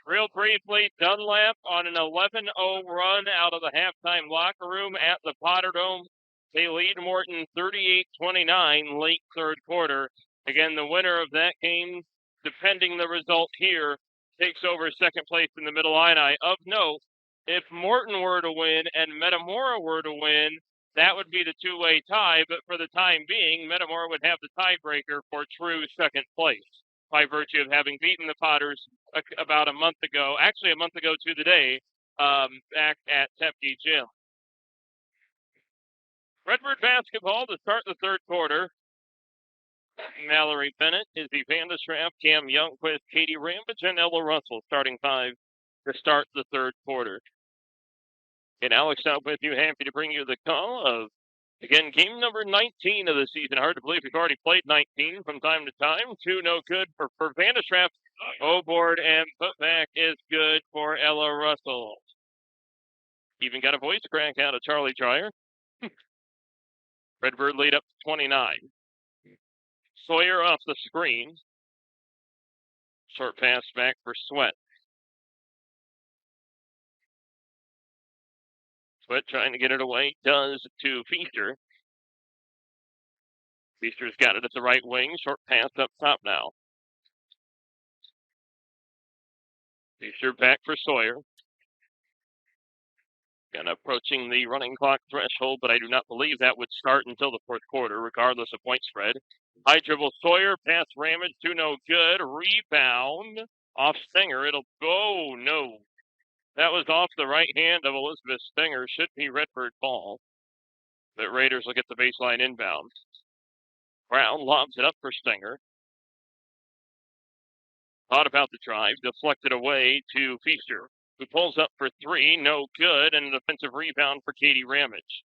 Real briefly, Dunlap on an 11-0 run out of the halftime locker room at the Potter Dome. They lead Morton 38-29 late third quarter. Again, the winner of that game, depending the result here, takes over second place in the Middle Illini. Of note, if Morton were to win and Metamora were to win, that would be the two-way tie, but for the time being, Metamora would have the tiebreaker for true second place by virtue of having beaten the Potters about a month ago, actually a month ago to the day, back at Tepke Gym. Redbird basketball to start the third quarter. Mallory Bennett, Izzy Vandestraff, Cam Youngquist, Katie Rambage, and Ella Russell starting five to start the third quarter. And Alex out with you, happy to bring you the call of, again, game number 19 of the season. Hard to believe we've already played 19 from time to time. 2 no good for Vandestraff. O-board and putback is good for Ella Russell. Even got a voice crack out of Charlie Dreyer. Redbird lead up to 29. Sawyer off the screen. Short pass back for Sweat. Sweat trying to get it away, does to Feaster. Feaster's got it at the right wing. Short pass up top now. Feaster back for Sawyer. And approaching the running clock threshold, but I do not believe that would start until the fourth quarter, regardless of point spread. High dribble Sawyer, pass Ramage to no good. Rebound off Stinger. It'll go, no. That was off the right hand of Elizabeth Stinger. Should be Redbird ball. The Raiders will get the baseline inbound. Brown lobs it up for Stinger. Thought about the drive, deflected away to Feaster, who pulls up for three, no good, and an offensive rebound for Katie Ramage.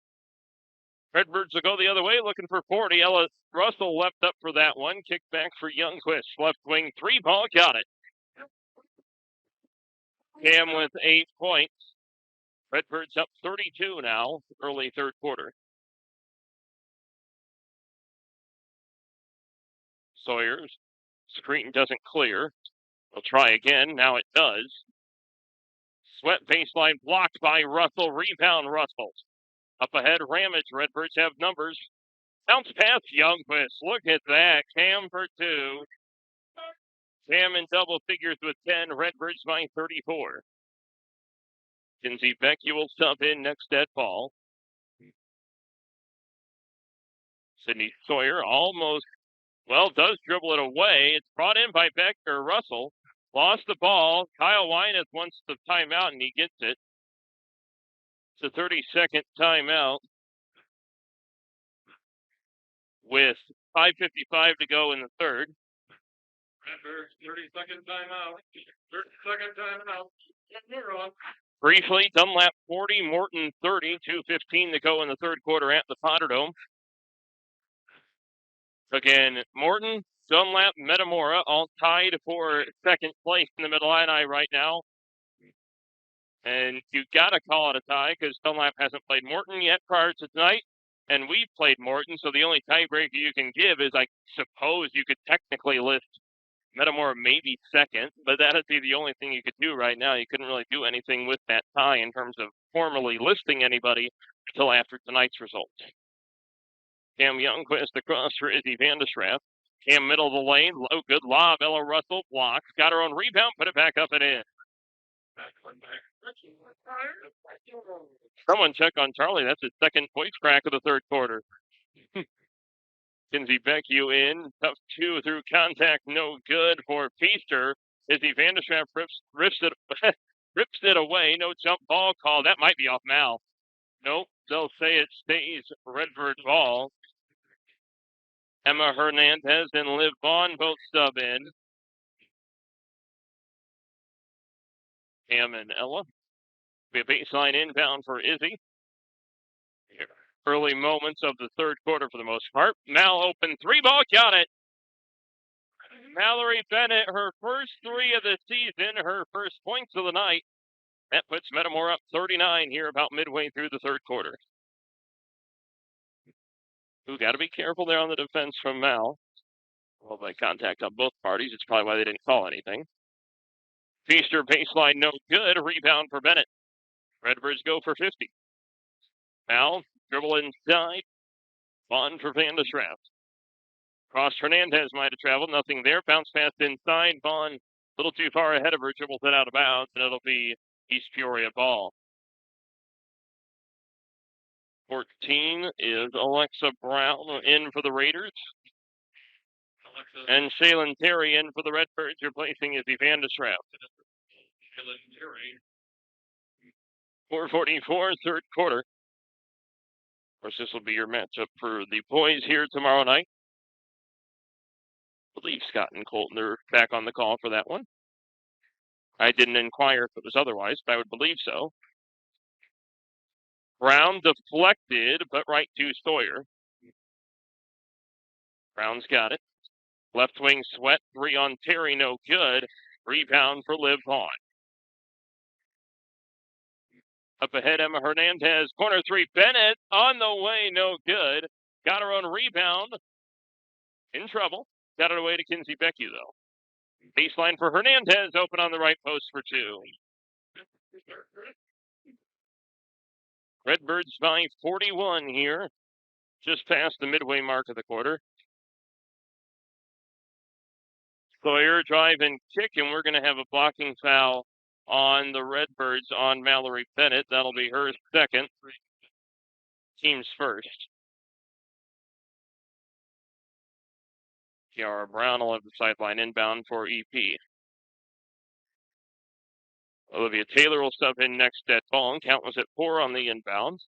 Redbirds will go the other way, looking for 40. Ella Russell left up for that one. Kick back for Youngquist. Left wing three ball, got it. Cam with 8 points. Redbirds up 32 now, early third quarter. Sawyer's screen doesn't clear. They'll try again. Now it does. Sweat baseline blocked by Russell. Rebound Russell. Up ahead, Ramage. Redbirds have numbers. Bounce pass Youngquist. Look at that. Cam for 2. Cam in double figures with 10. Redbirds by 34. Kinsey Becky will sub in next at ball. Sydney Sawyer almost, does dribble it away. It's brought in by Russell. Lost the ball. Kyle Wyneth wants the timeout, and he gets it. It's a 30-second timeout with 5:55 to go in the third. 30-second timeout. 30-second timeout. You're on. Briefly, Dunlap 40, Morton 30, 2:15 to go in the third quarter at the Potterdome. Again, Morton, Dunlap, Metamora all tied for second place in the Mid-Illini right now. And you got to call it a tie because Dunlap hasn't played Morton yet prior to tonight. And we've played Morton, so the only tiebreaker you can give is, I suppose, you could technically list Metamora maybe second, but that would be the only thing you could do right now. You couldn't really do anything with that tie in terms of formally listing anybody until after tonight's results. Cam Youngquist across for Izzy Vandeschraff. Cam middle of the lane, low, good lob. Ella Russell blocks, got her own rebound, put it back up and in. Someone check on Charlie. That's his second voice crack of the third quarter. Kinsey Becchio in. Tough two through contact. No good for Feaster. Izzy Vandeschraff rips it away. No jump ball call. That might be off Mal. Nope. They'll say it stays Redbird ball. Emma Hernandez and Liv Vaughn both sub in. Cam and Ella. Be a baseline inbound for Izzy. Early moments of the third quarter for the most part. Mal open three ball, got it. Mallory Bennett, her first three of the season, her first points of the night. That puts Metamora up 39 here about midway through the third quarter. Who got to be careful there on the defense from Mal. Well, by contact on both parties, it's probably why they didn't call anything. Feaster baseline, no good. Rebound for Bennett. Redbirds go for 50. Mal, dribble inside. Vaughn for Vandeschraff. Cross Hernandez might have traveled. Nothing there. Bounce pass inside. Vaughn a little too far ahead of her. Dribbles it out of bounds, and it'll be East Peoria ball. 14 is Alexa Brown in for the Raiders. And Shaylin Terry in for the Redbirds, replacing Izzy Vandeschraff. 4:44, third quarter. Of course, this will be your matchup for the boys here tomorrow night. I believe Scott and Colton are back on the call for that one. I didn't inquire if it was otherwise, but I would believe so. Brown deflected, but right to Sawyer. Brown's got it. Left wing Sweat, three on Terry, no good. Rebound for Liv Vaughn. Up ahead, Emma Hernandez. Corner three, Bennett on the way, no good. Got her own rebound. In trouble. Got it away to Kinsey Becchio, though. Baseline for Hernandez, open on the right post for two. Redbirds by 41 here. Just past the midway mark of the quarter. Sawyer drive and kick, and we're going to have a blocking foul on the Redbirds on Mallory Bennett. That'll be her second. Team's first. Kiara Brown will have the sideline inbound for EP. Olivia Taylor will sub in next at ball. Count was at 4 on the inbound.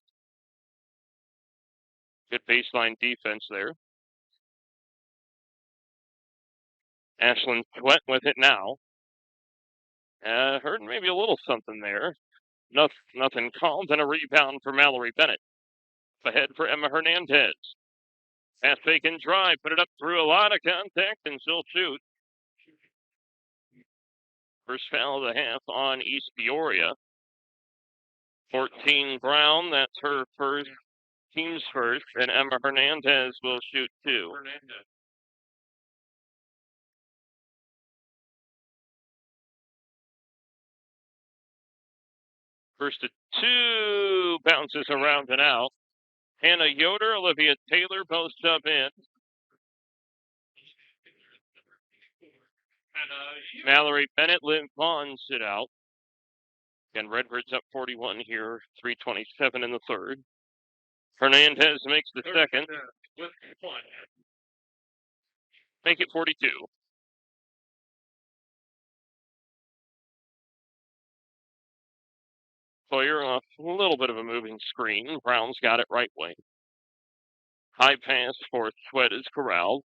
Good baseline defense there. Ashlyn Sweat with it now. Heard maybe a little something there. Nothing called, and a rebound for Mallory Bennett. Ahead for Emma Hernandez. Pass fake and drive, put it up through a lot of contact, and she'll shoot. First foul of the half on East Peoria. 14 Brown, that's her first, team's first, and Emma Hernandez will shoot two. First to two, bounces around and out. Hannah Yoder, Olivia Taylor both sub in. Mallory Bennett, Liv Vaughn sit out. Again, Redbirds up 41 here, 3:27 in the third. Hernandez makes the second. Make it 42. Sawyer, a little bit of a moving screen. Brown's got it right wing. High pass for Sweat is corralled.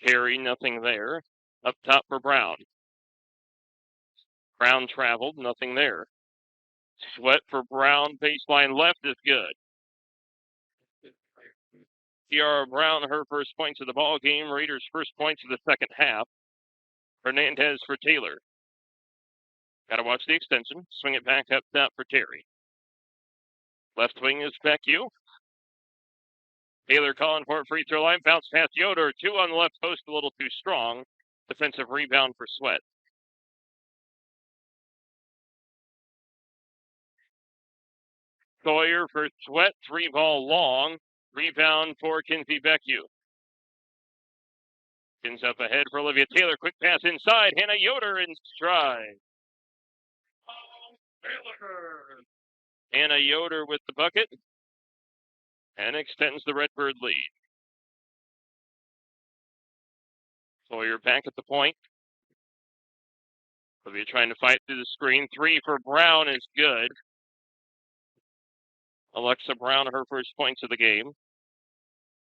Carry, nothing there. Up top for Brown. Brown traveled, nothing there. Sweat for Brown, baseline left is good. Tiara Brown, her first points of the ball game. Raiders' first points of the second half. Hernandez for Taylor. Got to watch the extension. Swing it back up top for Terry. Left wing is Becchio. Taylor calling for a free throw line. Bounce past Yoder. 2 on the left post, a little too strong. Defensive rebound for Sweat. Sawyer for Sweat. 3-ball long. Rebound for Kinsey Becchio. Pins up ahead for Olivia Taylor. Quick pass inside. Hannah Yoder in stride. Hannah Yoder with the bucket. And extends the Redbird lead. Sawyer back at the point. Olivia trying to fight through the screen. 3 for Brown is good. Alexa Brown, her first points of the game.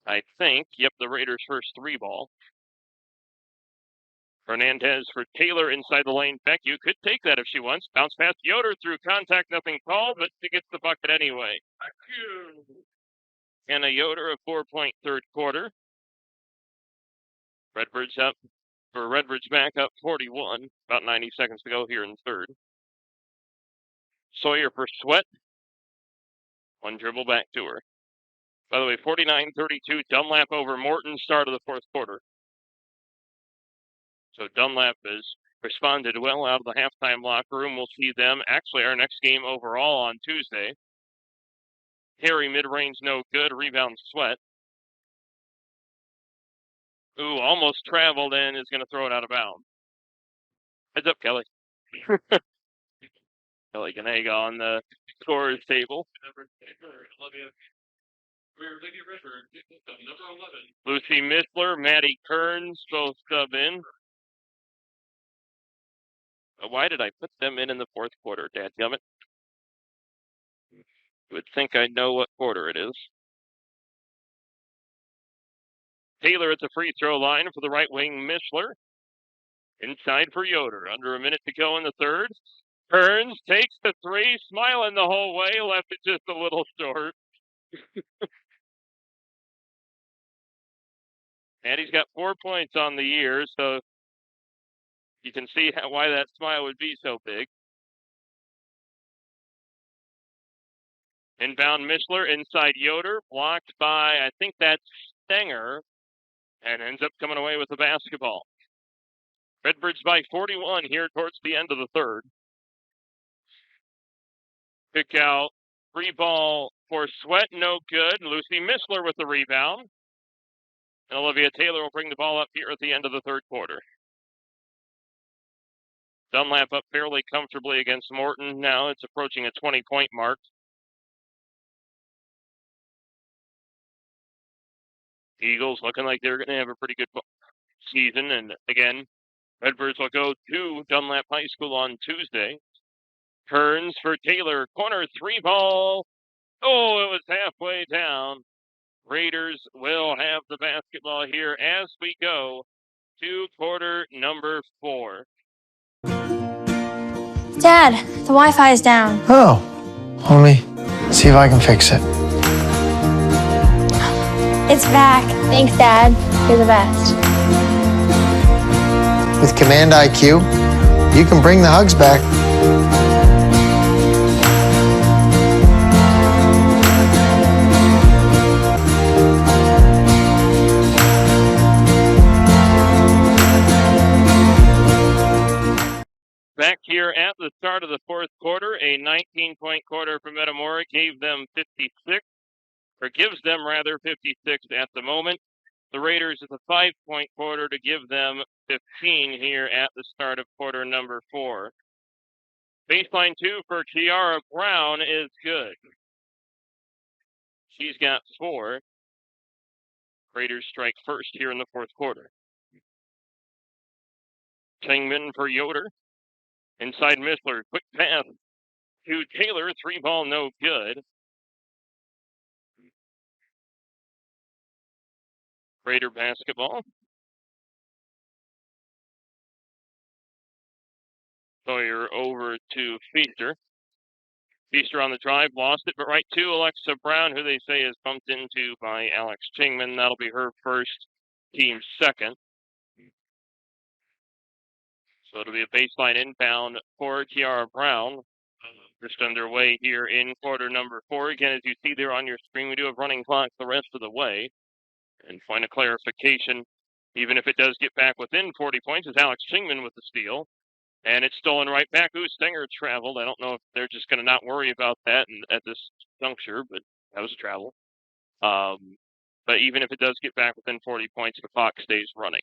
I think, yep, the Raiders' first 3-ball. Hernandez for Taylor inside the lane. Becchio could take that if she wants. Bounce past Yoder through contact, nothing called, but she gets the bucket anyway. Hannah Yoder, a 4-point third quarter. Redbirds up, or Redbirds back up 41. About 90 seconds to go here in third. Sawyer for Sweat. 1 dribble back to her. By the way, 49-32, Dunlap over Morton, start of the fourth quarter. So Dunlap has responded well out of the halftime locker room. We'll see them. Actually, our next game overall on Tuesday. Harry mid-range, no good. Rebound Sweat. Ooh, almost traveled and is going to throw it out of bounds. Heads up, Kelly. Kelly Ganega on the scorer's table. Lucy Missler, Maddie Kearns, both sub in. Why did I put them in the fourth quarter, dadgummit? You would think I know what quarter it is. Taylor at the free throw line for the right wing, Missler. Inside for Yoder. Under a minute to go in the third. Kearns takes the 3, smiling the whole way, left it just a little short. Maddie's got 4 points on the year, so you can see why that smile would be so big. Inbound Missler, inside Yoder, blocked by, I think that's Stenger, and ends up coming away with the basketball. Redbirds by 41 here towards the end of the third. Pick out 3-ball for Sweat, no good. Lucy Missler with the rebound. And Olivia Taylor will bring the ball up here at the end of the third quarter. Dunlap up fairly comfortably against Morton. Now it's approaching a 20-point mark. Eagles looking like they're going to have a pretty good season. And again, Redbirds will go to Dunlap High School on Tuesday. Kearns for Taylor. Corner 3-ball. Oh, it was halfway down. Raiders will have the basketball here as we go to quarter number 4. Dad, the Wi-Fi is down. Oh, let me see if I can fix it. It's back. Thanks, Dad. You're the best. With Command IQ, you can bring the hugs back. Back here at the start of the fourth quarter, a 19-point quarter for Metamora gave them 56, or gives them rather 56 at the moment. The Raiders is a 5-point quarter to give them 15 here at the start of quarter number 4. Baseline 2 for Tiara Brown is good. She's got 4. Raiders strike first here in the fourth quarter. Kingman for Yoder. Inside Mishler, quick pass to Taylor, 3-ball, no good. Raider basketball. Sawyer over to Feaster. Feaster on the drive, lost it, but right to Alexa Brown, who they say is bumped into by Alex Chingman. That'll be her first, team second. So it'll be a baseline inbound for Tiara Brown. Just underway here in quarter number 4. Again, as you see there on your screen, we do have running clocks the rest of the way. And point of clarification, even if it does get back within 40 points, is Alex Chingman with the steal. And it's stolen right back. Ooh, Stenger traveled. I don't know if they're just going to not worry about that at this juncture, but that was travel. But even if it does get back within 40 points, the clock stays running.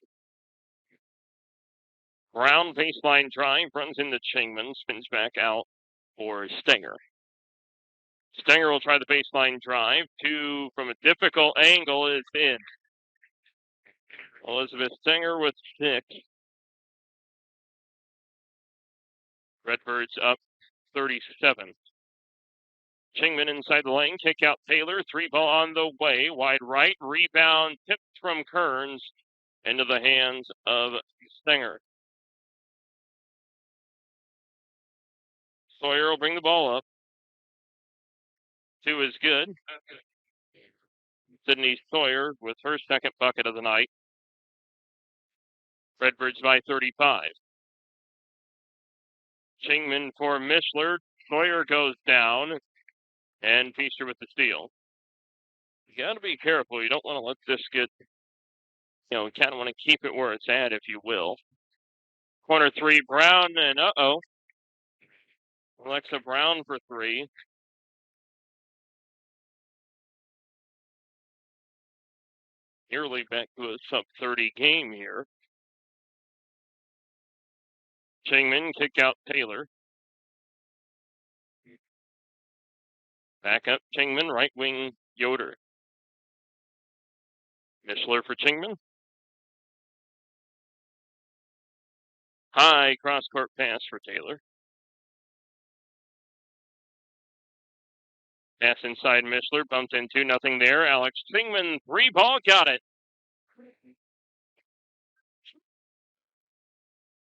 Brown baseline drive, runs into Chingman, spins back out for Stenger. Stenger will try the baseline drive. From a difficult angle is in. Elizabeth Stenger with 6. Redbirds up 37. Chingman inside the lane, kick out Taylor, 3-ball on the way, wide right, rebound tipped from Kearns into the hands of Stenger. Sawyer will bring the ball up. 2 is good. Sydney Sawyer with her second bucket of the night. Redbirds by 35. Chingman for Mishler. Sawyer goes down, and Feaster with the steal. You got to be careful. You don't want to let this get, you kind of want to keep it where it's at, if you will. Corner 3, Brown, and Alexa Brown for 3. Nearly back to a sub-30 game here. Chingman kick out Taylor. Back up Chingman, right wing Yoder. Mishler for Chingman. High cross-court pass for Taylor. Pass inside Mishler, bumped into, nothing there. Alex Chingman, 3-ball, got it.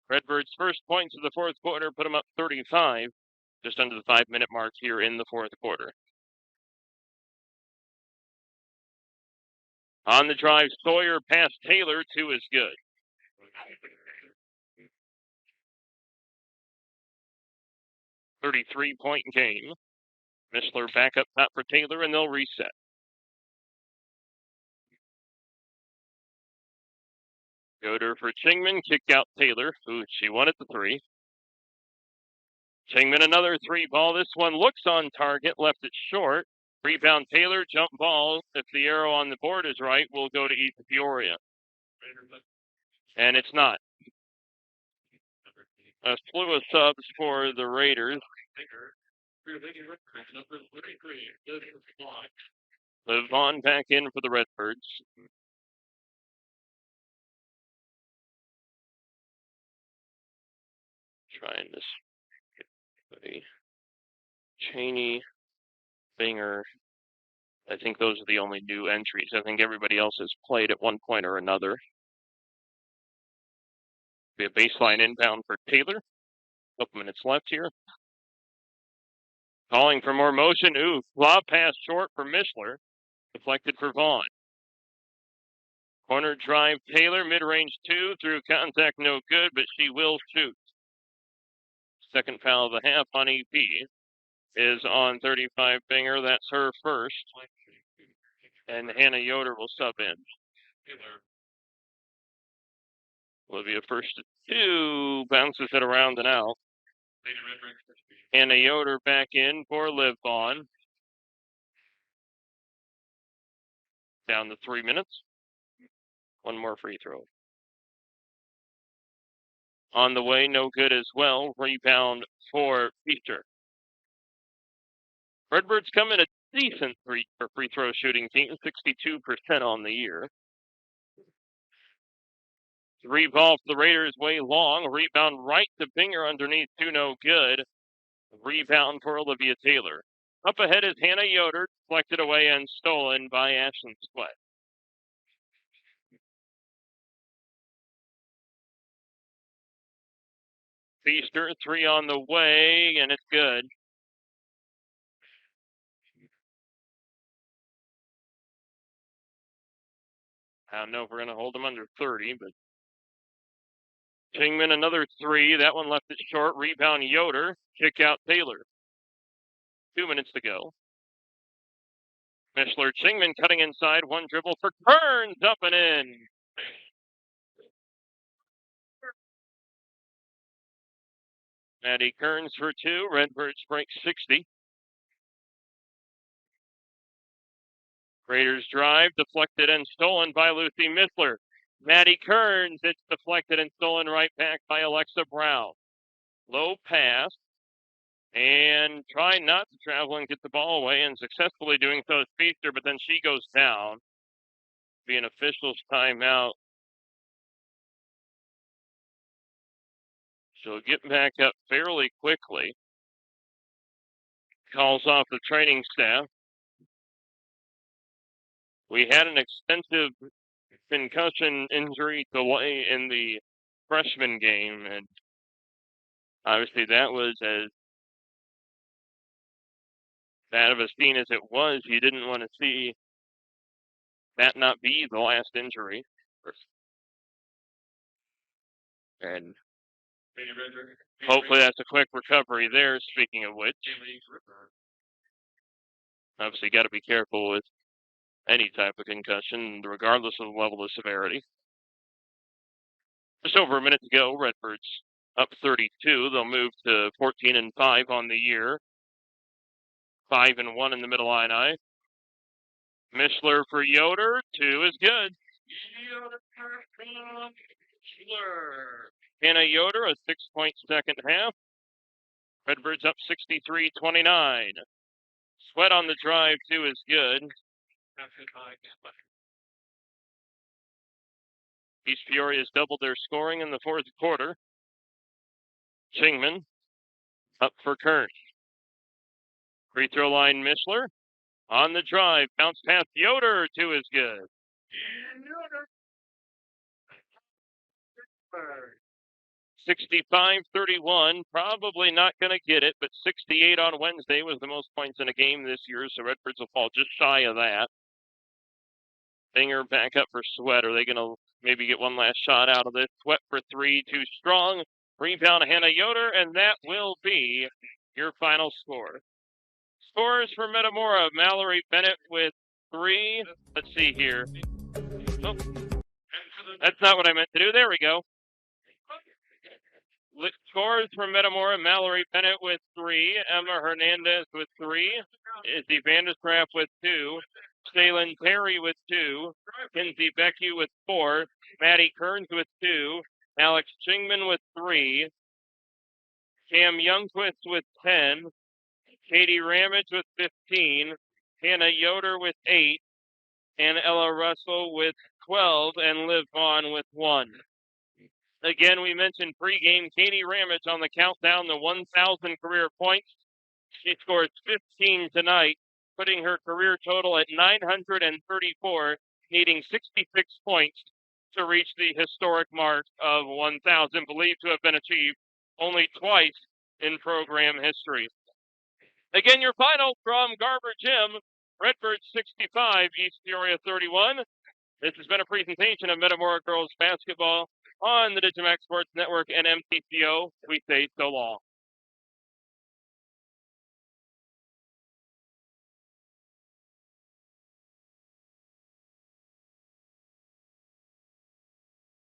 Redbirds' first points of the fourth quarter put them up 35, just under the 5-minute mark here in the fourth quarter. On the drive, Sawyer past Taylor, 2 is good. .33-point game. Mishler back up top for Taylor, and they'll reset. Yoder for Chingman, kicked out Taylor. Ooh, she wanted the 3. Chingman another 3-ball. This one looks on target, left it short. Rebound Taylor, jump ball. If the arrow on the board is right, we'll go to East Peoria. And it's not. A slew of subs for the Raiders. Liv Vaughn back in for the Redbirds. Trying to get Cheney, Binger. I think those are the only new entries. I think everybody else has played at one point or another. Be a baseline inbound for Taylor. Couple minutes left here. Calling for more motion. Ooh, lob pass short for Mishler. Deflected for Vaughn. Corner drive Taylor, mid-range 2, through contact, no good, but she will shoot. Second foul of the half on EP is on 35 Binger. That's her first. And Hannah Yoder will sub in. Olivia first to 2, bounces it around and out. Hannah Yoder back in for Liv Vaughn. Down to 3 minutes. One more free throw. On the way, no good as well. Rebound for Feaster. Redbirds come in a decent free throw shooting team, 62% on the year. Three ball for the Raiders, way long. Rebound right to Binger underneath, two no good. Rebound for Olivia Taylor. Up ahead is Hannah Yoder, deflected away and stolen by Ashlyn Sweat. Feaster, three on the way, and it's good. I don't know if we're going to hold them under 30, but Chingman, another three. That one left it short. Rebound Yoder. Kick out Taylor. 2 minutes to go. Mishler, Chingman cutting inside. One dribble for Kearns. Up and in. Maddie Kearns for two. Redbirds break 60. Raiders drive. Deflected and stolen by Lucy Mishler. Maddie Kearns. It's deflected and stolen right back by Alexa Brown. Low pass. And trying not to travel and get the ball away, and successfully doing so is Feaster, but then she goes down. Be an official's timeout. She'll get back up fairly quickly. Calls off the training staff. We had an extensive concussion injury delay in the freshman game, and obviously that was as bad of a scene as it was. You didn't want to see that not be the last injury. And hopefully that's a quick recovery there, speaking of which. Obviously got to be careful with any type of concussion, regardless of the level of severity. Just over a minute to go. Redbirds up 32. They'll move to 14-5 on the year. 5-1 in the middle line. Mishler for Yoder. Two is good. Hannah Yoder, a 6-point second half. Redbirds up 63-29. Sweat on the drive, two is good. East Peoria has doubled their scoring in the fourth quarter. Chingman up for Kearns. Free throw line, Mishler. On the drive, bounce past Yoder, two is good. 65-31, probably not going to get it, but 68 on Wednesday was the most points in a game this year, so Redbirds will fall just shy of that. Binger back up for Sweat. Are they going to maybe get one last shot out of this? Sweat for three, too strong. Rebound Hannah Yoder, and that will be your final score. Scores for Metamora. Mallory Bennett with three. Let's see here. Oh, that's not what I meant to do. There we go. Scores for Metamora. Mallory Bennett with three. Emma Hernandez with three. Izzy Vandersgraff with two. Salen Terry with two. Kinsey Beckie with four. Maddie Kearns with two. Alex Chingman with three. Cam Youngquist with 10. Katie Ramage with 15. Hannah Yoder with 8. And Ella Russell with 12. And Liv Vaughn with 1. Again, we mentioned pregame Katie Ramage on the countdown to 1,000 career points. She scored 15 tonight, putting her career total at 934, needing 66 points to reach the historic mark of 1,000, believed to have been achieved only twice in program history. Again, your final from Garber Gym, Redbird 65, East Peoria 31. This has been a presentation of Metamora Girls Basketball on the digiMAX Sports Network and MTCO. We say so long.